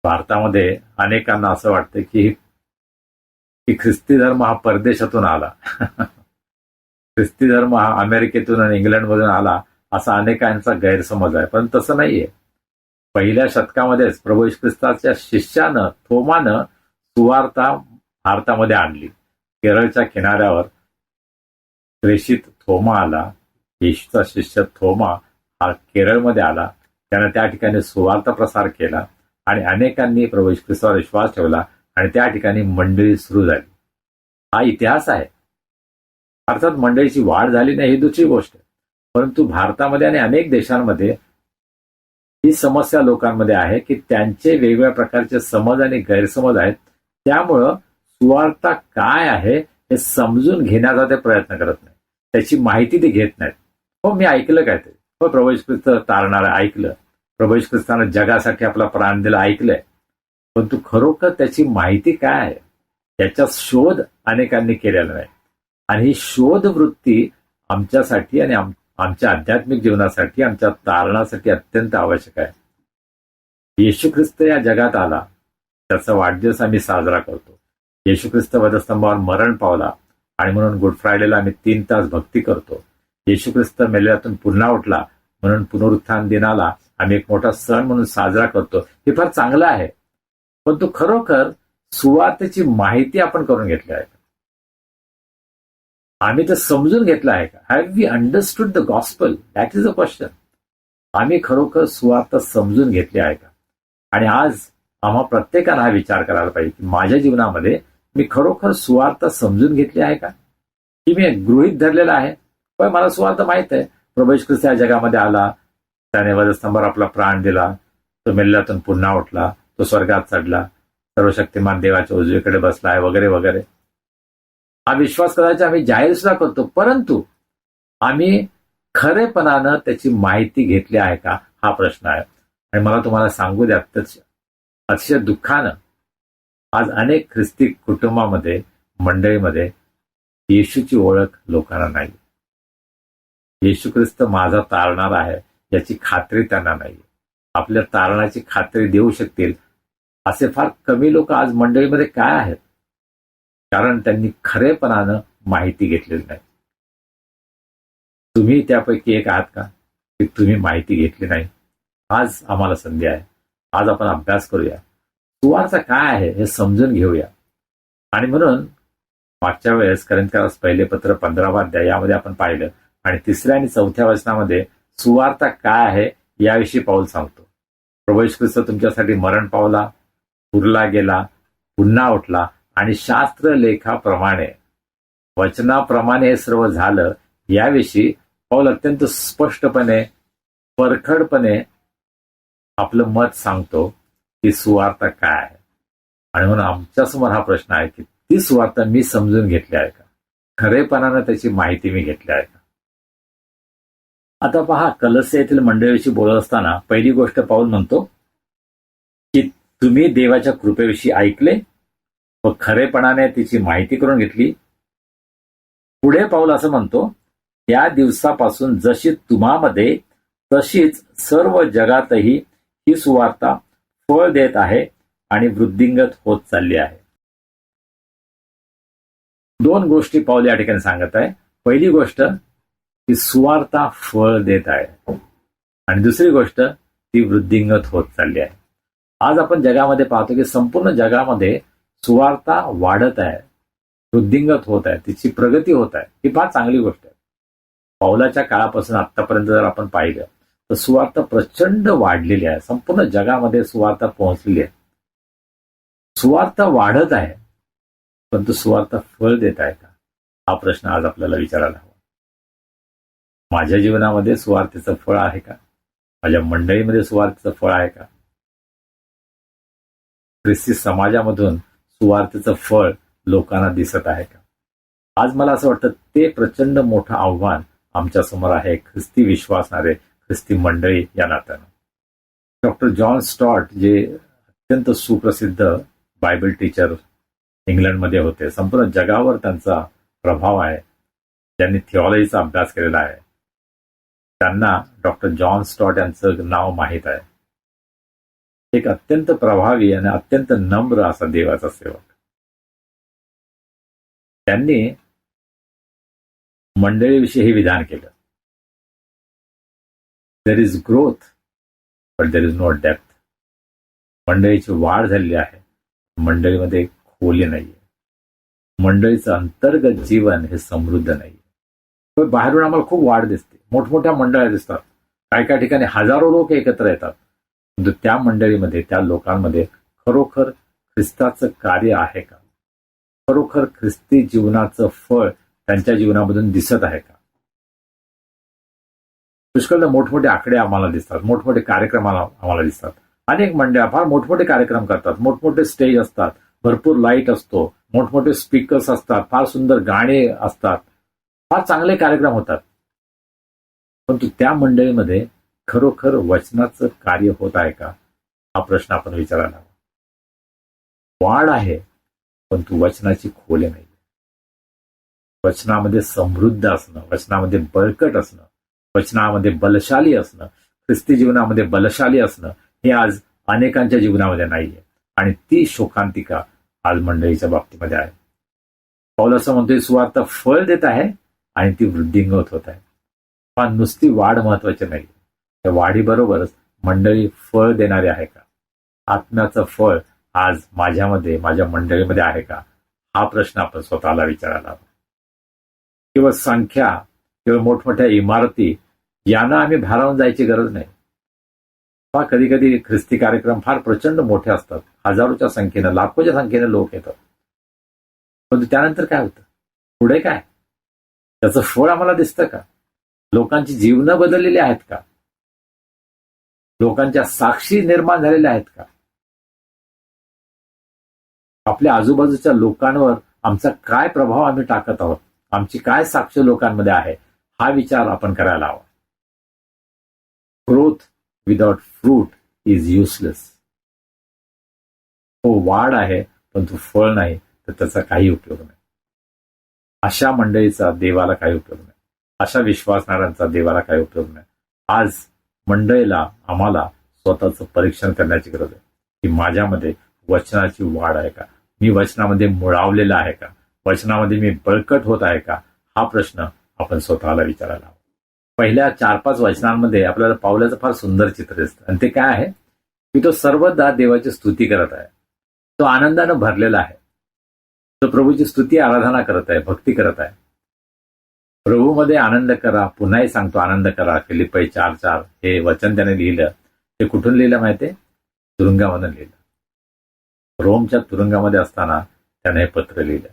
भारतामध्ये अनेकांना असं वाटतं की ख्रिस्ती धर्म हा परदेशातून आला. ख्रिस्ती धर्म हा अमेरिकेतून आणि इंग्लंडमधून आला असा अनेकांचा गैरसमज आहे, पण तसं नाहीये. पहिल्या शतकामध्येच प्रभू येशू ख्रिस्ताच्या शिष्यानं थोमानं सुवार्ता भारतामध्ये आणली. केरळच्या किनाऱ्यावर प्रेषित थोमा आला. येशूचा शिष्य थोमा हा केरळमध्ये आला. त्यानं त्या ठिकाणी सुवार्ता प्रसार केला आणि अनेकांनी प्रभू येशू ख्रिस्तावर विश्वास ठेवला आणि त्या ठिकाणी मंडळी सुरू झाली. हा इतिहास आहे. अर्थात मंडळीची वाढ झाली नाही ही दुसरी गोष्ट आहे, परंतु भारतामध्ये आणि अनेक देशांमध्ये ही समस्या लोकांमध्ये आहे की त्यांचे वेगवेगळ्या प्रकारचे समज आणि गैरसमज आहेत. त्यामुळं सुवार्ता काय आहे हे समजून घेण्याचा ते प्रयत्न करत नाही. त्याची माहिती ते घेत नाहीत. हो, मी ऐकलं काय ते, हो प्रभू येशू ख्रिस्त तारणार ऐकलं, प्रभू येशू ख्रिस्तानं जगासाठी आपला प्राण दिला ऐकलंय, परंतु खरोखर त्याची माहिती काय आहे याचा शोध अनेकांनी केलेला नाही. आणि ही शोध वृत्ती आमच्यासाठी आणि आमच्या आध्यात्मिक जीवनासाठी, आमच्या तारणासाठी अत्यंत आवश्यक आहे. येशू ख्रिस्त या जगात आला, त्याचा वाढदिवस आम्ही साजरा करतो. येशू ख्रिस्त वधस्तंभावर मरण पावला आणि म्हणून गुड फ्रायडेला आम्ही 3 तास भक्ती करतो. येशू ख्रिस्त मेलेल्यातून पुन्हा उठला म्हणून पुनरुत्थान दिनाला आम्ही एक मोठा सण म्हणून साजरा करतो. हे फार चांगलं आहे, पण तो खरोखर सुवार्तेची माहिती आपण करून घेतली आहे का? आम्ही ते समजून घेतलं आहे का? Have we understood the gospel? That is a question. आम्ही खरोखर सुवार्ता समजून घेतली आहे का? आणि आज आम्हा प्रत्येकाला हा विचार करायला पाहिजे की माझ्या जीवनामध्ये मी खरोखर सुवार्ता समजून घेतली आहे का, की मी गृहीत धरलेला आहे? पण मला सुवार्ता माहित आहे, प्रभू येशू ख्रिस्त या जगामध्ये आला, त्याने वधस्तंभावर आपला प्राण दिला, तो मेलेल्यातून पुन्हा उठला, तो स्वर्गात चढला, सर्वशक्तिमान देवाच्या उजवीकडे बसला आहे, वगैरे वगैरे. हा विश्वास कदाचित आम्ही जाहीर सुद्धा करतो, परंतु आम्ही खरेपणानं त्याची माहिती घेतली आहे का हा प्रश्न आहे. आणि मला तुम्हाला सांगू द्या, अतिशय दुःखानं आज अनेक ख्रिस्ती कुटुंबामध्ये, मंडळीमध्ये येशूची ओळख लोकांना नाही. येशू ख्रिस्त माझा तारणार आहे याची खात्री त्यांना नाही. आपल्या तारणाची खात्री देऊ शकतील असे फार कमी लोक आज मंडळीमध्ये काय आहेत? कारण त्यांनी खरेपणानं माहिती घेतलेली नाही. तुम्ही त्यापैकी एक आहात का की तुम्ही माहिती घेतली नाही? आज आम्हाला संधी आहे. आज आपण अभ्यास करूया, सुवार्ता काय आहे हे समजून घेऊया. आणि म्हणून मागच्या वेळेस कोरिन्थीयांस पहिले पत्र 15वा अध्याय यामध्ये आपण पाहिलं आणि 3ऱ्या आणि 4थ्या वचनामध्ये सुवार्ता काय आहे याविषयी पाऊल सांगतो. प्रभू येशू ख्रिस्त तुमच्यासाठी मरण पावला, पुरला गेला, पुन्हा उठला आणि शास्त्रलेखाप्रमाणे, वचनाप्रमाणे हे सर्व झालं याविषयी पाऊल अत्यंत स्पष्टपणे, परखडपणे आपलं मत सांगतो की सुवार्ता काय आहे. आणि म्हणून आमच्यासमोर हा प्रश्न आहे की ती सुवार्ता मी समजून घेतली आहे का? खरेपणानं त्याची माहिती मी घेतली आहे का? आता पहा, कलस्य येथील मंडळीविषयी बोलत असताना पहिली गोष्ट पाऊल म्हणतो की तुम्ही देवाच्या कृपेविषयी ऐकले व खरेपणाने तिची माहिती करून घेतली. पुढे पाऊल असं म्हणतो, त्या दिवसापासून जशी तुम्हामध्ये तशीच सर्व जगातही ही सुवार्ता फळ देत आहे आणि वृद्धिंगत होत चालली आहे. 2 गोष्टी पाऊल या ठिकाणी सांगत आहे. पहिली गोष्ट की सुवार्ता फळ देत आहे आणि दुसरी गोष्ट ती वृद्धिंगत होत चालली आहे. आज आपण जगामध्ये पाहतो की संपूर्ण जगामध्ये सुवार्ता वाढत आहे, वृद्धिंगत होत आहे, तिची प्रगती होत आहे. ही फार चांगली गोष्ट आहे. पाऊलाच्या काळापासून आतापर्यंत जर आपण पाहिलं तर सुवार्ता प्रचंड वाढलेली आहे. संपूर्ण जगामध्ये सुवार्ता पोहोचलेली आहे. सुवार्ता वाढत आहे, परंतु सुवार्ता फळ देत आहे का हा प्रश्न आज आपल्याला विचारायला हवा. माझ्या जीवनामध्ये सुवार्तेचं फळ आहे का? माझ्या मंडळीमध्ये सुवार्तेचं फळ आहे का? ख्रिस्ती समाजामधून सुवार्तेचं फळ लोकांना दिसत आहे का? आज मला असं वाटतं ते प्रचंड मोठं आव्हान आमच्या समोर आहे, ख्रिस्ती विश्वासणारे ख्रिस्ती मंडळी या नात्यानं. डॉक्टर जॉन स्टॉट जे अत्यंत सुप्रसिद्ध बायबल टीचर इंग्लंडमध्ये होते, संपूर्ण जगावर त्यांचा प्रभाव आहे, ज्यांनी थिओलॉजीचा अभ्यास केलेला आहे, त्यांना डॉक्टर जॉन स्टॉट यांचं नाव माहीत आहे. एक अत्यंत प्रभावी आणि अत्यंत नम्र असा देवाचा सेवक. त्यांनी मंडळीविषयी हे विधान केलं. There is growth but there is no depth. मंडळीची वाढ झालेली आहे, मंडळीमध्ये खोली नाहीये. मंडळीचं अंतर्गत जीवन हे समृद्ध नाहीये. पण बाहेरून आम्हाला खूप वाढ दिसते, मोठमोठ्या मंडळ्या दिसतात, काही ठिकाणी हजारो लोक एकत्र येतात, परंतु त्या मंडळीमध्ये, त्या लोकांमध्ये खरोखर ख्रिस्ताचं कार्य आहे का? खरोखर ख्रिस्ती जीवनाचं फळ त्यांच्या जीवनामधून दिसत आहे का? पुष्कळ मोठमोठे आकडे आम्हाला दिसतात, मोठमोठे कार्यक्रम आम्हाला दिसतात. अनेक मंडळ्या फार मोठमोठे कार्यक्रम करतात, मोठमोठे स्टेज असतात, भरपूर लाईट असतो, मोठमोठे स्पीकर्स असतात, फार सुंदर गाणे असतात, फार चांगले कार्यक्रम होतात. परंतु त्या मंडळीमध्ये खरोखर वचनाचं कार्य होत आहे का, हा प्रश्न आपण विचारायला हवा. वाढ आहे, परंतु वचनाची खोले नाही. वचनामध्ये समृद्ध असणं, वचनामध्ये बळकट असणं, वचनामध्ये बलशाली असणं, ख्रिस्ती जीवनामध्ये बलशाली असणं, हे आज अनेकांच्या जीवनामध्ये नाहीये. आणि ती शोकांतिका आज मंडळीच्या बाबतीमध्ये आहे. पौल असं म्हणतोय, सुवार्थ फळ देत आहे आणि ती वृद्धिंगत होत आहे. पण नुसती वाढ महत्वाची नाही, त्या वाढीबरोबरच मंडळी फळ देणारी आहे का? आत्म्याचं फळ आज माझ्यामध्ये, माझ्या मंडळीमध्ये आहे का, हा प्रश्न आपण स्वतःला विचारायला हवा. केवळ संख्या, केवळ मोठमोठ्या इमारती यांना आम्ही भारावून जायची गरज नाही. कधी कधी ख्रिस्ती कार्यक्रम फार प्रचंड मोठे असतात, हजारोच्या संख्येनं, लाखोच्या संख्येनं लोक येतात, परंतु त्यानंतर काय होतं? पुढे काय? त्याचं फळ आम्हाला दिसतं का? लोकांची जीवनं बदललेली आहेत का? लोकांच्या साक्षी निर्माण झालेल्या आहेत का? आपल्या आजूबाजूच्या लोकांवर आमचा काय प्रभाव आम्ही टाकत आहोत? आमची काय साक्ष लोकांमध्ये आहे? हा विचार आपण करायला हवा. Growth without fruit is useless. हो, वाढ आहे, परंतु फळ नाही तर त्याचा काही उपयोग नाही. अशा मंडळीचा देवाला काही उपयोग नाही, अशा विश्वासणाऱ्यांचा देवाला काही उपयोग नाही. आज मंडळीला, आम्हाला स्वतःचं परीक्षण करण्याची गरज आहे की माझ्यामध्ये वचनाची वाढ आहे का? मी वचनामध्ये मुळावलेला आहे का? वचनामध्ये मी बळकट होत आहे का? हा प्रश्न आपण स्वतःला विचारायला हवा. पहिल्या 4-5 वचनांमध्ये आपल्याला पावलाचं फार सुंदर चित्र दिसतं, आणि ते काय आहे की तो सर्वदा देवाची स्तुती करत आहे, तो आनंदानं भरलेला आहे, तो प्रभूची स्तुती आराधना करत आहे, भक्ती करत आहे. प्रभूमध्ये आनंद करा, पुन्हाही सांगतो आनंद करा. फिलिप्पी 4:4 हे वचन त्याने लिहिलं. ते कुठून लिहिलं माहितीये? तुरुंगामधून लिहिलं. रोमच्या तुरुंगामध्ये असताना त्याने हे पत्र लिहिलं.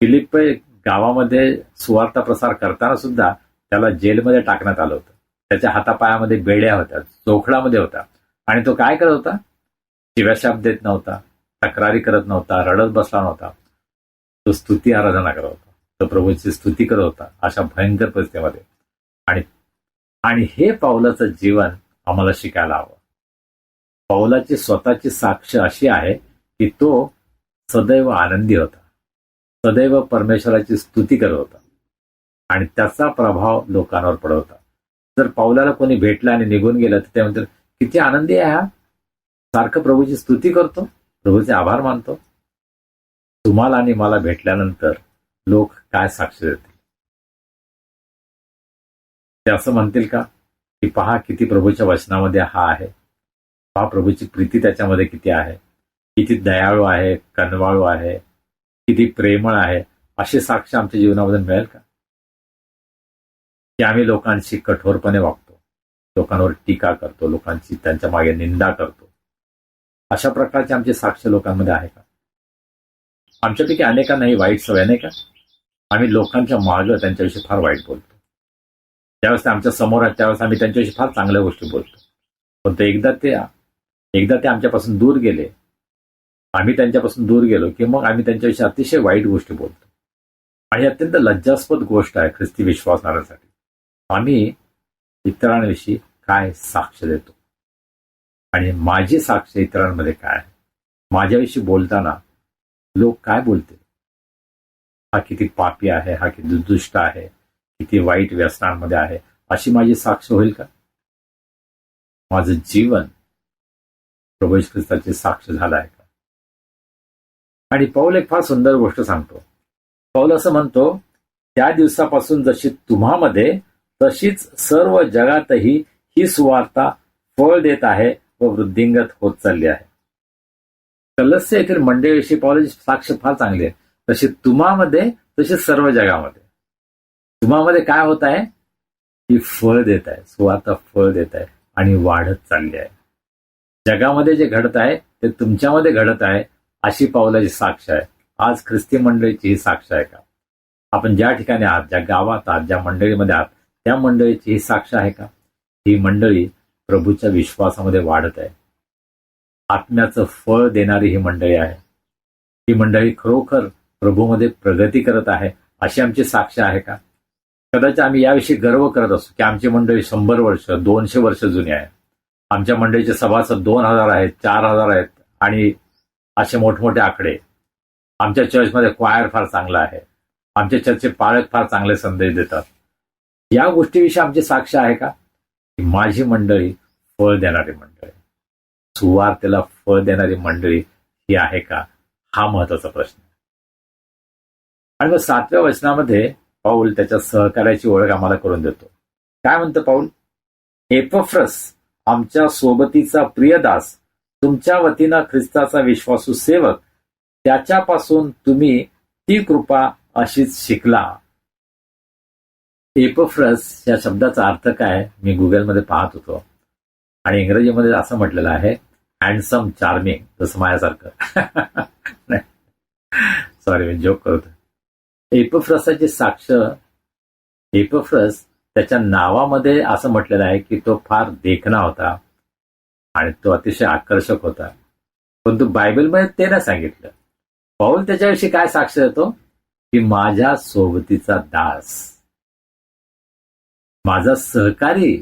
फिलिप्पी गावामध्ये सुवार्ता प्रसार करताना सुद्धा त्याला जेलमध्ये टाकण्यात आलं होतं. त्याच्या हातापायामध्ये बेड्या होत्या, चोखडामध्ये होता, आणि तो काय करत होता? शिव्याशाप देत नव्हता, तक्रारी करत नव्हता, रडत बसला नव्हता. तो स्तुती आराधना करत होता, तो प्रभूची स्तुती करत होता अशा भयंकर परिस्थितीमध्ये. आणि हे पावलाचं जीवन आम्हाला शिकायला हवं. पावलाची स्वतःची साक्ष अशी आहे की तो सदैव आनंदी होता, सदैव परमेश्वराची स्तुती करत होता, आणि त्याचा प्रभाव लोकांवर पडत होता. जर पावलाला कोणी भेटलं आणि निघून गेलं तर ते म्हणतात, किती आनंदी आहे हा, सारखं प्रभूची स्तुती करतो, प्रभूचे आभार मानतो. तुम्हाला आणि मला भेटल्यानंतर लोक काय साक्ष देतील? ते असं म्हणतील का की पहा किती प्रभूच्या वचनामध्ये हा आहे, पहा प्रभूची प्रीती त्याच्यामध्ये किती आहे, किती दयाळू आहे, कनवाळू आहे, किती प्रेमळ आहे, अशी साक्ष आमच्या जीवनामध्ये मिळेल का? की आम्ही लोकांशी कठोरपणे वागतो, लोकांवर टीका करतो, लोकांची त्यांच्या मागे निंदा करतो, अशा प्रकारची आमची साक्ष लोकांमध्ये आहे का? आमच्यापैकी अनेकांना ही वाईट सवय नाही का? आम्ही लोकांच्या मागं त्यांच्याविषयी फार वाईट बोलतो. ज्यावेळेस ते आमच्या समोर आहेत त्यावेळेस आम्ही त्यांच्याविषयी फार चांगल्या गोष्टी बोलतो, पण ते एकदा ते आमच्यापासून दूर गेले, आम्ही त्यांच्यापासून दूर गेलो की मग आम्ही त्यांच्याविषयी अतिशय वाईट गोष्टी बोलतो. आणि अत्यंत लज्जास्पद गोष्ट आहे ख्रिस्ती विश्वासणाऱ्यांसाठी. आम्ही इतरांविषयी काय साक्ष देतो, आणि माझी साक्ष इतरांमध्ये काय आहे? माझ्याविषयी बोलताना लोक काय बोलतील? हा किती पापी आहे, हा किती दुष्ट आहे, किती वाईट व्यसनांमध्ये आहे, अशी माझी साक्ष होईल का? माझं जीवन प्रभू येशू ख्रिस्ताची साक्ष झाला आहे का? आणि पौल एक फार सुंदर गोष्ट सांगतो. पौल असं म्हणतो, त्या दिवसापासून जशी तुम्हामध्ये तशीच सर्व जगातही ही सुवार्ता फळ देत आहे व वृद्धिंगत होत चालली आहे. कलस्य येथील मंडळीविषयी पौलाची साक्ष फार चांगली आहे. तशी तुम्हामध्ये तशी सर्व जगामध्ये. तुम्हामध्ये काय होत आहे? ही फळ देत आहे, सुवार्ता फळ देत आहे आणि वाढत चालली आहे. जगामध्ये जे घडत आहे ते तुमच्यामध्ये घडत आहे, अशी पौलाची साक्ष आहे. आज ख्रिस्ती मंडळीची ही साक्ष आहे का? आपण ज्या ठिकाणी आहात, ज्या गावात आहात, ज्या मंडळीमध्ये आहात, त्या मंडळीची ही साक्ष आहे का? ही मंडळी प्रभूच्या विश्वासामध्ये वाढत आहे. आत्म्याचं फळ देणारी ही मंडळी आहे. ही मंडळी खरोखर प्रभूमध्ये प्रगती करत आहे, अशी आमची साक्ष आहे का? कदाचित आम्ही याविषयी गर्व करत असतो की आमची मंडळी 100 वर्ष 200 वर्ष जुनी आहे. आमच्या मंडळीचे सभासद 2000 आहेत, 4000 आहेत आणि असे मोठमोठे आकडे. आमच्या चर्चमध्ये क्वायर फार चांगला आहे. आमच्या चर्चचे पालक फार चांगले संदेश देतात. या गोष्टीविषयी आमची साक्ष आहे का? की माझी मंडळी फळ देणारी मंडळी, सुवार्तेला फळ देणारी मंडळी ही आहे का? हा महत्वाचा प्रश्न आहे. आणि मग 7व्या वचनामध्ये पौल त्याच्या सहकार्याची ओळख आम्हाला करून देतो. काय म्हणतं पौल? एपफ्रस आमच्या सोबतीचा प्रिय दास, तुमच्या वतीनं ख्रिस्ताचा विश्वासू सेवक, त्याच्यापासून तुम्ही ती कृपा अशीच शिकला. एपफ्रस या शब्दाचा अर्थ काय? मी गुगलमध्ये पाहत होतो आणि इंग्रजीमध्ये असं म्हटलेलं आहे, हँडसम चार्मिंग, जसं माझ्यासारखं. सॉरी, मी जोक करतो. एपफ्रसाची साक्ष, एपफ्रस त्याच्या नावामध्ये असं म्हटलेलं आहे की तो फार देखणा होता आणि तो अतिशय आकर्षक होता. परंतु बायबलमध्ये ते नाही सांगितलं. पौल त्याच्याविषयी काय साक्ष देतो? की माझ्या सोबतीचा दास, माझा सहकारी.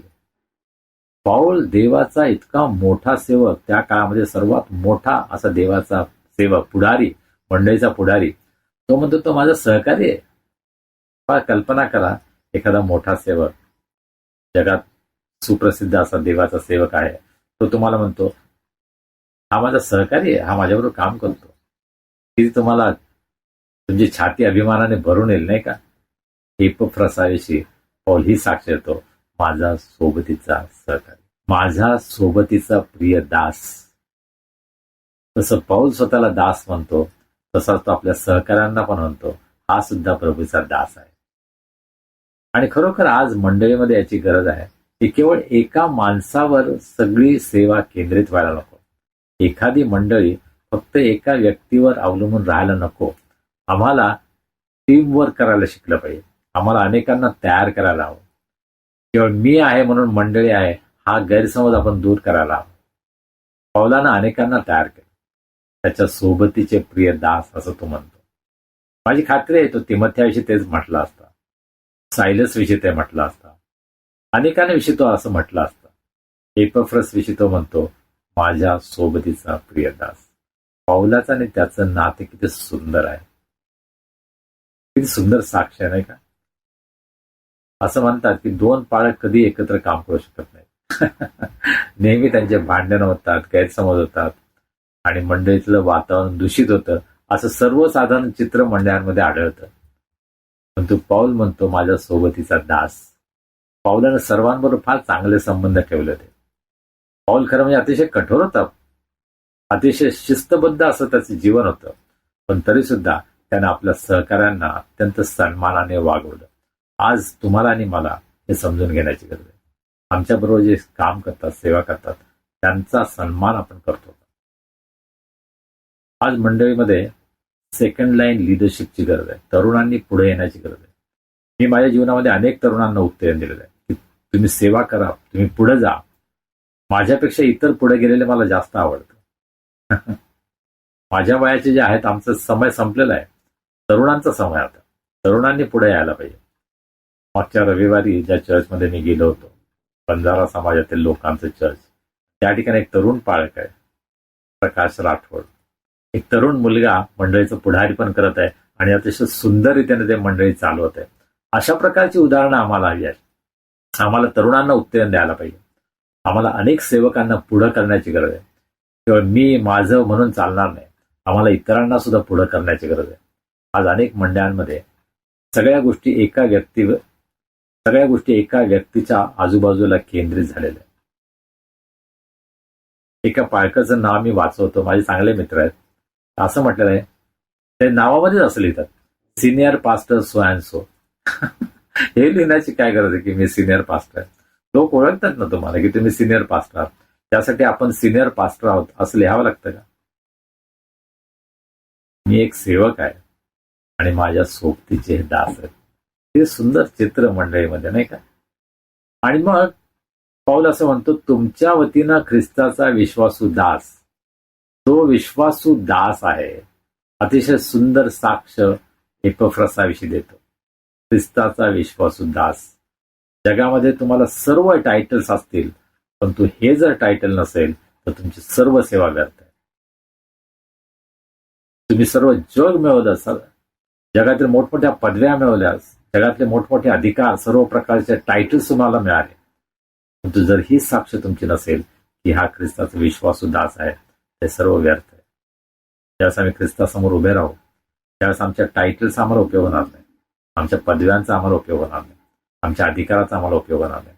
पौल देवाचा इतका मोठा सेवक, त्या काळामध्ये सर्वात मोठा असा देवाचा सेवक, पुढारी, मंडळीचा पुढारी. तो म्हणतो तो माझा सहकारी आहे. फार कल्पना करा, एखादा मोठा सेवक, जगात सुप्रसिद्ध असा देवाचा सेवक आहे, तो तुम्हाला म्हणतो हा माझा सहकारी आहे, हा माझ्याबरोबर काम करतो. किती तुम्हाला तुमची छाती अभिमानाने भरून येईल, नाही का? एपफ्रसाविषयी पौल ही साक्ष देतो, माझा सोबतीचा सहकारी, माझा सोबतीचा प्रिय दास. तसं पौल स्वतःला दास म्हणतो, तसाच तो आपल्या सहकाऱ्यांना पण म्हणतो, हा सुद्धा प्रभूचा दास आहे. आणि खरोखर आज मंडळीमध्ये याची गरज आहे की केवळ एका माणसावर सगळी सेवा केंद्रित व्हायला नको. एखादी मंडळी फक्त एका व्यक्तीवर अवलंबून राहायला नको. आम्हाला टीमवर्क करायला शिकलं पाहिजे. आम्हाला अनेकांना तयार करायला हवं. केवळ मी आहे म्हणून मंडळी आहे हा गैरसमज आपण दूर करायला हवा. पौलानं अनेकांना तयार केलं. त्याच्या सोबतीचे प्रिय दास असं तो म्हणतो. माझी खात्री आहे तो तिमोथेविषयी तेच म्हटलं असतं, सायलस विषयी ते म्हटलं असतं, अनेकांविषयी तो असं म्हटलं असतं. एपफ्रस विषयी तो म्हणतो माझ्या सोबतीचा प्रिय दास. पौलाचं आणि त्याचं नाते किती सुंदर आहे, किती सुंदर साक्ष आहे, नाही का? असं म्हणतात की 2 पालक कधी एकत्र काम करू शकत नाहीत. नेहमी त्यांचे भांडण होतात, गैरसमज होतात आणि मंडळीतलं वातावरण दूषित होतं, असं सर्वसाधारण चित्र मंडळांमध्ये आढळतं. परंतु पौल म्हणतो माझ्या सोबतीचा दास. पौलानं सर्वांबरोबर फार चांगले संबंध ठेवले होते. पौल खरं म्हणजे अतिशय कठोर होता, अतिशय शिस्तबद्ध असं त्याचं जीवन होतं, पण तरी सुद्धा त्यानं आपल्या सहकाऱ्यांना अत्यंत सन्मानाने वागवलं. आज तुम्हाला आणि मला हे समजून घेण्याची गरज आहे. आमच्याबरोबर जे काम करतात, सेवा करतात, त्यांचा सन्मान आपण करतो. आज मंडळीमध्ये सेकंड लाईन लिडरशिपची गरज आहे. तरुणांनी पुढे येण्याची गरज आहे. मी माझ्या जीवनामध्ये अनेक तरुणांना उत्तेजन दिलेलं आहे की तुम्ही सेवा करा, तुम्ही पुढे जा. माझ्यापेक्षा इतर पुढे गेलेले मला जास्त आवडतं. माझ्या वयाचे जे आहेत, आमचा समय संपलेला आहे, तरुणांचा समय आता. तरुणांनी पुढे यायला पाहिजे. मागच्या रविवारी ज्या चर्चमध्ये मी गेलो होतो, बंजारा समाजातील लोकांचं चर्च, त्या ठिकाणी एक तरुण पालक आहे, प्रकाश राठोड. एक तरुण मुलगा मंडळीचं पुढारी पण करत आहे आणि अतिशय सुंदर रीतीने ते मंडळी चालवत आहे. अशा प्रकारची उदाहरणं आम्हाला हवी आहेत. आम्हाला तरुणांना उत्तेजन द्यायला पाहिजे. आम्हाला अनेक सेवकांना पुढं करण्याची गरज आहे. किंवा मी माझं म्हणून चालणार नाही. आम्हाला इतरांना सुद्धा पुढं करण्याची गरज आहे. आज अनेक मंडळांमध्ये सगळ्या गोष्टी एका व्यक्तीच्या आजूबाजूला केंद्रित झालेल्या आहेत. एका पालकाचं नाव मी वाचवतो, माझे चांगले मित्र आहेत. असं म्हटलेलं आहे, ते नावामध्येच असं लिहितात, senior pastor so and so. हे लिहिण्याची काय गरज आहे की मी सिनियर पास्टर आहे? लोक ओळखतात ना तुम्हाला की तुम्ही सिनियर पास्टर आहात, त्यासाठी आपण सिनियर पास्टर आहोत असं लिहावं लागतं का? मी एक सेवक आहे आणि माझ्या सोबतीचे हे दास आहेत. हे सुंदर चित्र मंडळीमध्ये, नाही का? आणि मग पाऊल असं म्हणतो, तुमच्या वतीनं ख्रिस्ताचा विश्वासू दास. तो विश्वासू दास आहे. अतिशय सुंदर साक्ष एपफ्रसाविषयी देतो. ख्रिस्ताचा विश्वासू दास. जगामध्ये तुम्हाला सर्व टायटल्स असतील, परंतु हे जर टायटल नसेल तर तुमची सर्व सेवा व्यर्थ आहे. तुम्ही सर्व जग मिळवलं असाल, जगातील मोठमोठ्या पदव्या मिळवल्यास, जगातले मोठमोठे अधिकार, सर्व प्रकारचे टायटल्स तुम्हाला मिळाले, परंतु जर ही साक्ष तुमची नसेल की हा ख्रिस्ताचा विश्वासू दास आहे, ते सर्व व्यर्थ आहे. ज्यावेळेस आम्ही ख्रिस्तासमोर उभे राहू, त्यावेळेस आमच्या टायटल्सचा आम्हाला उपयोग होणार नाही, आमच्या पदव्यांचा आम्हाला उपयोग होणार नाही, आमच्या अधिकाराचा आम्हाला उपयोग होणार नाही.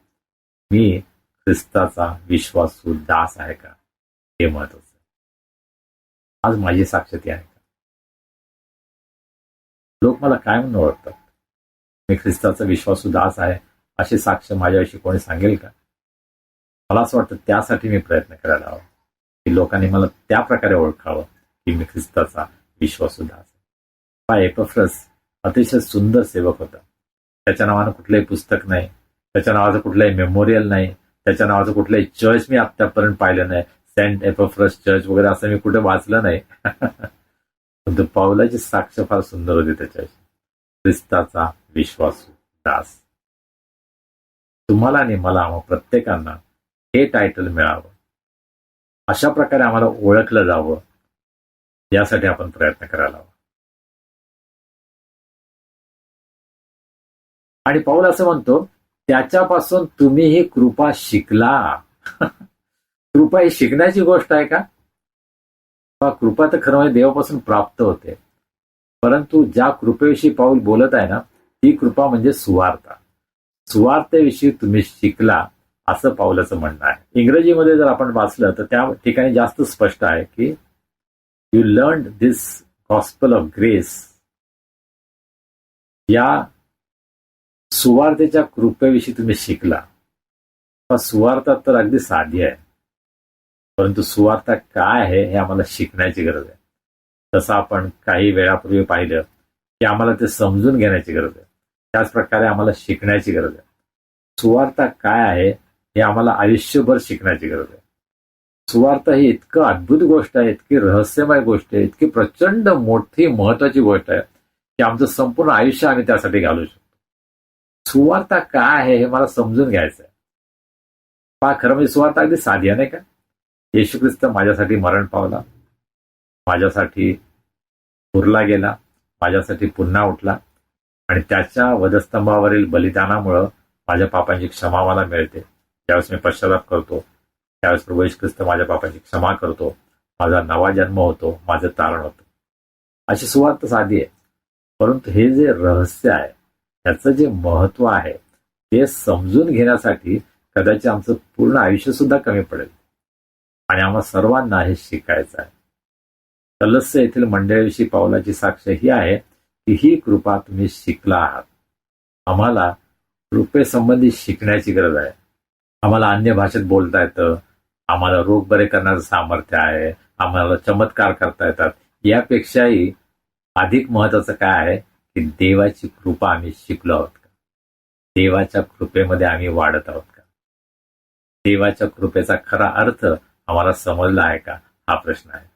मी ख्रिस्ताचा विश्वासू दास आहे का, हे महत्वाचं आहे. आज माझी साक्ष ती आहे का? लोक मला काय म्हणून ओळखतात? मी ख्रिस्ताचा विश्वासू दास आहे अशी साक्ष माझ्याविषयी कोणी सांगेल का? मला असं वाटतं त्यासाठी मी प्रयत्न करायला हवा की लोकांनी मला त्या प्रकारे ओळखावं की मी ख्रिस्ताचा विश्वासू दास आहे. हा एपफ्रस अतिशय सुंदर सेवक होता. त्याच्या नावानं कुठलंही पुस्तक नाही, त्याच्या नावाचं कुठलंही मेमोरियल नाही, त्याच्या नावाचं कुठलंही चर्च मी आतापर्यंत पाहिलं नाही. सेंट एपफ्रस चर्च वगैरे असं मी कुठे वाचलं नाही. परंतु पाऊलाची साक्ष फार सुंदर होती त्याच्याशी. ख्रिस्ताचा विश्वासू दास. तुम्हाला आणि मला, प्रत्येकांना हे टायटल मिळावं, अशा प्रकारे आम्हाला ओळखलं जावं, यासाठी आपण प्रयत्न करायला हवा. आणि पाऊल असं म्हणतो, त्याच्यापासून तुम्ही ही कृपा शिकला. कृपा ही शिकण्याची गोष्ट आहे का? कृपा तर खरं म्हणजे देवापासून प्राप्त होते, परंतु ज्या कृपेविषयी पाऊल बोलत आहे ना, ती कृपा म्हणजे सुवार्ता. सुवार्तेविषयी तुम्ही शिकला असं पाऊलाचं म्हणणं आहे. इंग्रजीमध्ये जर आपण वाचलं तर त्या ठिकाणी जास्त स्पष्ट आहे की you learn this gospel of grace. या सुवार्तेच्या कृपेविषयी तुम्ही शिकला. सुवार्ता तर अगदी साधी आहे, परंतु सुवार्ता काय आहे हे आम्हाला शिकण्याची गरज आहे. तसं आपण काही वेळापूर्वी पाहिलं की आम्हाला ते समजून घेण्याची गरज आहे, त्याच प्रकारे आम्हाला शिकण्याची गरज आहे. सुवार्ता काय आहे हे आम्हाला आयुष्यभर शिकण्याची गरज आहे. सुवार्ता ही इतकं अद्भुत गोष्ट आहे, इतकी रहस्यमय गोष्ट आहे, इतकी प्रचंड मोठी महत्वाची गोष्ट आहे की आमचं संपूर्ण आयुष्य आम्ही त्यासाठी घालू शकतो. सुवार्ता काय आहे हे मला समजून घ्यायचं आहे. खरं म्हणजे सुवार्ता अगदी साधी आहे, नाही का? येशू ख्रिस्त माझ्यासाठी मरण पावला, माझ्यासाठी पुरला गेला, माझ्यासाठी पुन्हा उठला आणि त्याच्या वधस्तंभावरील बलिदानामुळं माझ्या पापांची क्षमा मला मिळते. ज्यावेळेस मी पश्चाताप करतो त्यावेळेस प्रभू येशू ख्रिस्त माझ्या पापांची क्षमा करतो, माझा नवा जन्म होतो, माझं तारण होतं. अशी सुवार्ता साधी आहे, परंतु हे जे रहस्य आहे, त्याचं जे महत्व आहे, ते समजून घेण्यासाठी कदाचित आमचं पूर्ण आयुष्य सुद्धा कमी पडेल. आणि आम्हा सर्वांना हे शिकायचं आहे. कलस्से येथील मंडळीविषयी पाऊलाची साक्ष ही आहे की ही कृपा तुम्ही शिकला आहात. आम्हाला कृपेसंबंधी शिकण्याची गरज आहे. आम्हाला अन्य भाषेत बोलता येतं, आम्हाला रोग बरे करण्याचं सामर्थ्य आहे, आम्हाला चमत्कार करता येतात. यापेक्षाही अधिक महत्वाचं काय आहे की देवाची कृपा आम्ही शिकलो आहोत का? देवाच्या कृपेमध्ये आम्ही वाढत आहोत का? देवाच्या कृपेचा खरा अर्थ आम्हाला समजला आहे का? हा प्रश्न आहे.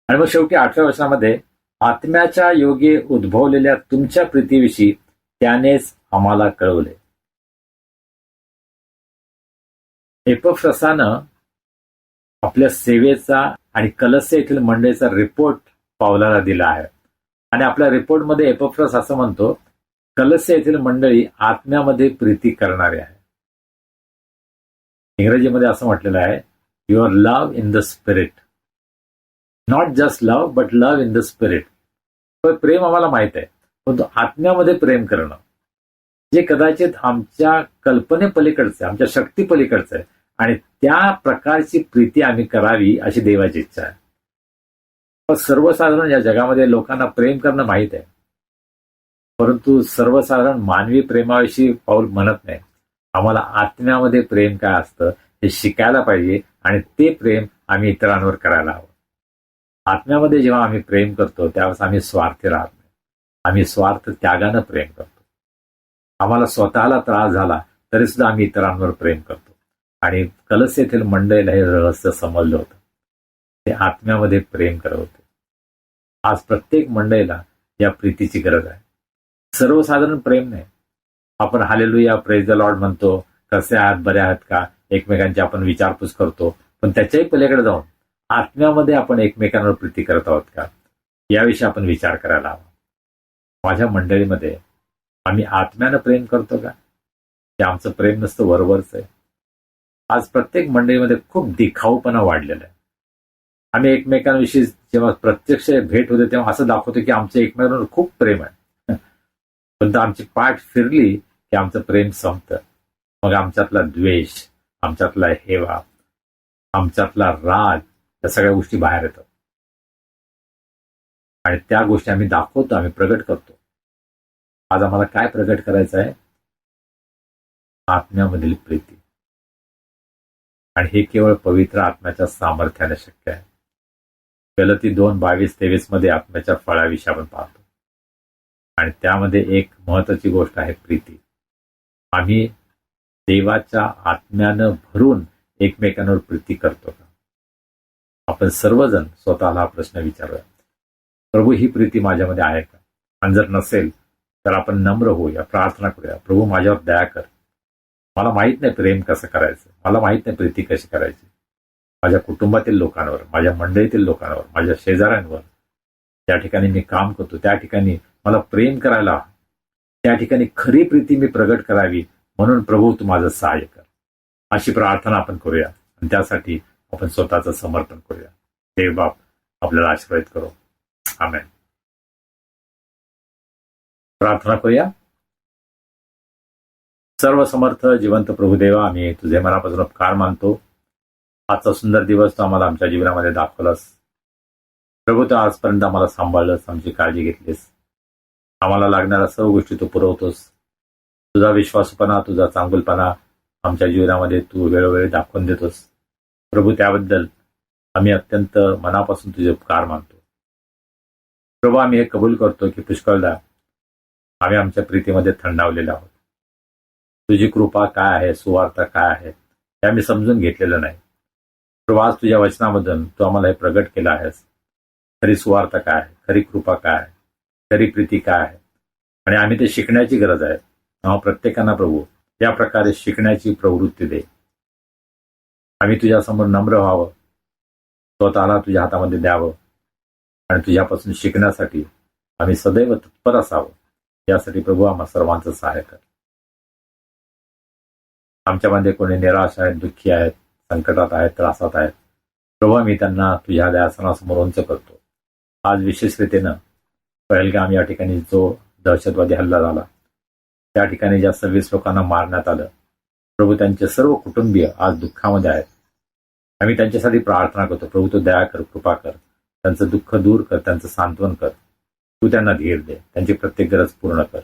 आणि मग शेवटी 8व्या वचनामध्ये, आत्म्याच्या योगे उद्भवलेल्या तुमच्या प्रीतीविषयी त्यानेच आम्हाला कळवले. एपफ्रसानं आपल्या सेवेचा आणि कलस्से येथील मंडळीचा रिपोर्ट पाऊलाला दिला आहे. आणि आपल्या रिपोर्टमध्ये एपफ्रस असं म्हणतो, कलस्से येथील मंडळी आत्म्यामध्ये प्रीती करणारे आहे. इंग्रजीमध्ये असं म्हटलेलं आहे, your love in the spirit. Not just love, but love in the spirit. प्रेम आम्हाला माहित आहे, परंतु आत्म्यामध्ये प्रेम करणं जे कदाचित आमच्या कल्पनेपलीकडचं आहे, आमच्या शक्तीपलीकडचं आहे, आणि त्या प्रकारची प्रीती आम्ही करावी अशी देवाची इच्छा आहे. पण सर्वसाधारण या जगामध्ये लोकांना प्रेम करणं माहीत आहे, परंतु सर्वसाधारण मानवी प्रेमाविषयी पाऊल म्हणत नाही. आम्हाला आत्म्यामध्ये प्रेम काय असतं हे शिकायला पाहिजे, आणि ते प्रेम आम्ही इतरांवर करायला हवं. आत्म्यामध्ये जेव्हा आम्ही प्रेम करतो त्यावेळेस आम्ही स्वार्थी राहत नाही. आम्ही स्वार्थ त्यागानं प्रेम करतो. आम्हाला स्वतःला त्रास झाला तरी सुद्धा आम्ही इतरांवर प्रेम करतो. आणि कलस येथील मंडळीला हे रहस्य समजलं होतं. ते आत्म्यामध्ये प्रेम करत होते. आज प्रत्येक मंडळीला या प्रीतीची गरज आहे. सर्वसाधारण प्रेम नाही. आपण हालेलुया प्रेज द लॉर्ड म्हणतो, कसे आहात, बरे आहात का, एकमेकांची आपण विचारपूस करतो, पण त्याच्याही पलीकडे जाऊन आत्म्यामध्ये आपण एकमेकांवर प्रीती करत आहोत का, याविषयी आपण विचार करायला हवा. माझ्या मंडळीमध्ये आम्ही आत्म्यानं प्रेम करतो का, हे आमचं प्रेम नसतं वरवरच आहे. आज प्रत्येक मंडळीमध्ये खूप दिखाऊपणा वाढलेला आहे. आम्ही एकमेकांविषयी जेव्हा प्रत्यक्ष भेट होते तेव्हा असं दाखवतो की आमचं एकमेकांवर खूप प्रेम आहे, पण आमची पाठ फिरली की आमचं प्रेम संपतं. मग आमच्यातला द्वेष, आमच्यातला हेवा, आमच्यातला राग, या सगळ्या गोष्टी बाहेर येतात. आणि त्या गोष्टी आम्ही दाखवतो, आम्ही प्रगट करतो. आज आम्हाला काय प्रगट करायचं आहे? आत्म्यामधील प्रीती. आणि हे केवळ पवित्र आत्म्याच्या सामर्थ्याने शक्य आहे. गलती 2:22-23 मध्ये आत्म्याच्या फळाविषयी आपण पाहतो. आणि त्यामध्ये एक महत्वाची गोष्ट आहे प्रीती. आम्ही देवाच्या आत्म्यानं भरून एकमेकांवर प्रीती करतो का? आपण सर्वजण स्वतःला हा प्रश्न विचारूया. प्रभू, ही प्रीती माझ्यामध्ये आहे का? आणि जर नसेल तर आपण नम्र होऊया, प्रार्थना करूया, प्रभू माझ्यावर दया कर. मला माहित नाही प्रेम कसं करायचं, मला माहित नाही प्रीती कशी करायची. माझ्या कुटुंबातील लोकांवर, माझ्या मंडळीतील लोकांवर, माझ्या शेजाऱ्यांवर, त्या ठिकाणी मी काम करतो त्या ठिकाणी मला प्रेम करायला, त्या ठिकाणी खरी प्रीती मी प्रगट करावी, म्हणून प्रभू तू माझं सहाय्य कर. अशी प्रार्थना आपण करूया आणि त्यासाठी आपण स्वतःचं समर्पण करूया. देव बाप आपल्याला आशीर्वादित करो. आमेन. प्रार्थना करूया. सर्व समर्थ जिवंत प्रभुदेवा, आम्ही तुझे मनापासून उपकार मानतो. आजचा सुंदर दिवस तू आम्हाला आमच्या जीवनामध्ये दाखवलास. प्रभू, तू आजपर्यंत आम्हाला सांभाळलंस, आमची काळजी घेतलीस, आम्हाला लागणाऱ्या सर्व गोष्टी तू पुरवतोस. तुझा विश्वासपणा, तुझा चांगुलपणा आमच्या जीवनामध्ये तू वेळोवेळी दाखवून देतोस. प्रभू, त्याबद्दल आम्ही अत्यंत मनापासून तुझे उपकार मानतो. प्रभू, आम्ही हे कबूल करतो की पुष्कळदा आम्ही आमच्या प्रीतीमध्ये थंडावलेले आहोत. तुझी कृपा काय आहे, सुवार्ता काय आहे, हे आम्ही समजून घेतलेलं नाही. प्रभू, आज तुझ्या वचनामधून तू आम्हाला हे प्रगट केलं आहेस. खरी सुवार्ता काय आहे, खरी कृपा काय आहे, खरी प्रीती काय आहे, आणि आम्ही ते शिकण्याची गरज आहे. तेव्हा प्रत्येकांना प्रभू या प्रकारे शिकण्याची प्रवृत्ती दे. आम्ही तुझ्यासमोर नम्र व्हावं, स्वतःला तुझ्या हातामध्ये द्यावं, आणि तुझ्यापासून शिकण्यासाठी आम्ही सदैव तत्पर असावं. यासाठी प्रभू आम्हा सर्वांचं सहाय्य कर. आमच्यामध्ये कोणी निराश आहेत, दुःखी आहेत, संकटात आहेत, त्रासात आहेत, प्रभू आम्ही त्यांना तुझ्या दयासनासमोर उंच करतो. आज विशेष रीतीनं पहलगाम या ठिकाणी जो दहशतवादी हल्ला झाला, त्या ठिकाणी ज्या 26 लोकांना मारण्यात आलं, प्रभू त्यांचे सर्व कुटुंबीय आज दुःखामध्ये आहेत. आम्ही त्यांच्यासाठी प्रार्थना करतो. प्रभू तू दया कर, कृपा कर, त्यांचं दुःख दूर कर, त्यांचं सांत्वन कर, तू त्यांना धीर दे, त्यांची प्रत्येक गरज पूर्ण कर.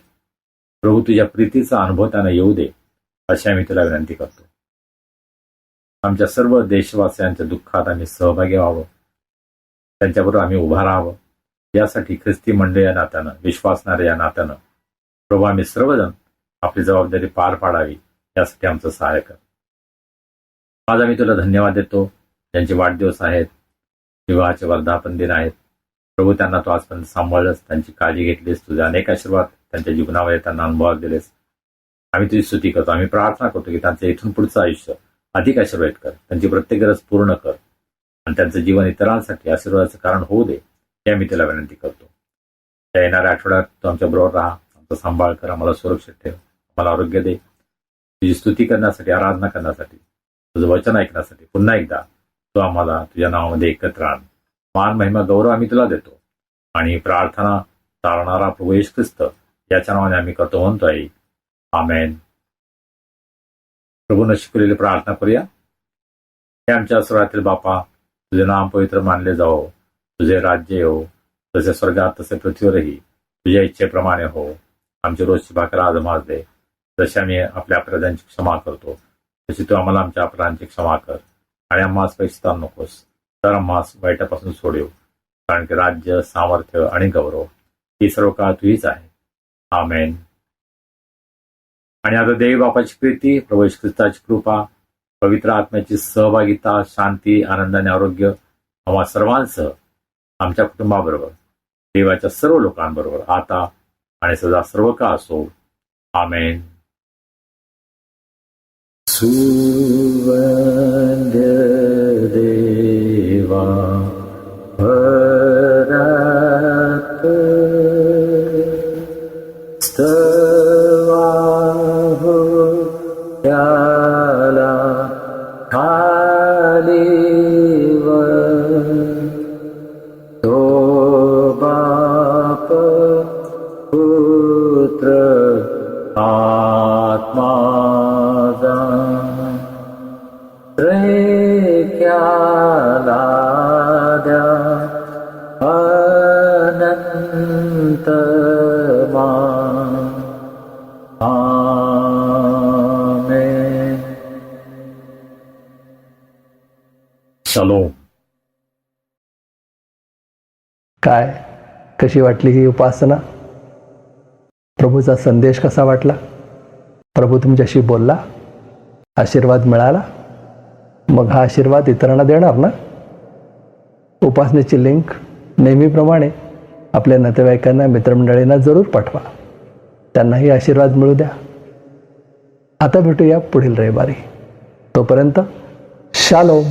प्रभू तुझ्या प्रीतीचा अनुभव त्यांना येऊ दे, अशी आम्ही तुला विनंती करतो. आमच्या सर्व देशवासियांच्या दुःखात आम्ही सहभागी व्हावं, त्यांच्याबरोबर आम्ही उभा राहावं, यासाठी ख्रिस्ती मंडळ या नात्यानं, विश्वासणाऱ्या या नात्यानं प्रभू आम्ही सर्वजण आपली जबाबदारी पार पाडावी, यासाठी आमचं सहाय्य कर. आज आम्ही तुला धन्यवाद देतो. ज्यांचे वाढदिवस आहेत, विवाहाचे वर्धापन दिन आहेत, प्रभू त्यांना तू आजपर्यंत सांभाळलंस, त्यांची काळजी घेतलीस, तुझे अनेक आशीर्वाद त्यांच्या जीवनावर त्यांना अनुभवात दिलेस. आम्ही तुझी स्तुती करतो. आम्ही प्रार्थना करतो की त्यांचं इथून पुढचं आयुष्य अधिक आशीर्वाद कर, त्यांची प्रत्येक गरज पूर्ण कर, आणि त्यांचं जीवन इतरांसाठी आशीर्वादाचं कारण होऊ दे, हे आम्ही तुला विनंती करतो. त्या येणाऱ्या आठवड्यात तू आमच्या बरोबर राहा, आमचा सांभाळ कर, आम्हाला सुरक्षित ठेव, आम्हाला आरोग्य दे. तुझी स्तुती करण्यासाठी, आराधना करण्यासाठी, तुझं वचन ऐकण्यासाठी पुन्हा एकदा तू आम्हाला तुझ्या नावामध्ये एकत्र आण. मान महिमा गौरव आम्ही तुला देतो आणि ही प्रार्थना तारणारा प्रभू येशू ख्रिस्त याच्या नावाने आम्ही करतो म्हणतोय. आमेन. प्रभूनं शिकवलेली प्रार्थना करूया. हे आमच्या स्वर्गातील बापा, तुझे नाम पवित्र मानले जावो, तुझे राज्य येवो, जसे स्वर्गात तसे पृथ्वीवरही तुझ्या इच्छेप्रमाणे हो. आमची रोजची भाकर आज आम्हास दे, जशी आम्ही आपल्या अपराधांची क्षमा करतो तशी तू आम्हाला आमच्या अपराधांची क्षमा कर. आणि आम्हास परीक्षित नकोस, तर आम्हास वाईटापासून सोडव. कारण की राज्य, सामर्थ्य आणि गौरव ही सर्व काळ तुझीच आहे. आमेन. आणि आता देवी बापाची प्रीती, प्रभू येशू ख्रिस्ताची कृपा, पवित्र आत्म्याची सहभागिता, शांती, आनंद आणि आरोग्य आम्हा सर्वांसह आमच्या कुटुंबाबरोबर, देवाच्या सर्व लोकांबरोबर आता आणि सदा सर्व काळ असो. आमेन. सुवंद्य देवा भरत स्तवाहो त्याला खालीवर तो बाप पुत्र आत्माजा त्रैक्याला द्या अनंत मान. आमेन. शलोम. काय, कशी वाटली ही उपासना? प्रभूचा संदेश कसा वाटला? प्रभू तुमच्याशी बोलला? आशीर्वाद मिळाला? मग हा आशीर्वाद इतरांना देणार ना? उपासनेची लिंक नेहमीप्रमाणे आपल्या नातेवाईकांना, मित्रमंडळींना जरूर पाठवा. त्यांनाही आशीर्वाद मिळू द्या. आता भेटूया पुढील रविवारी. तोपर्यंत शालोम.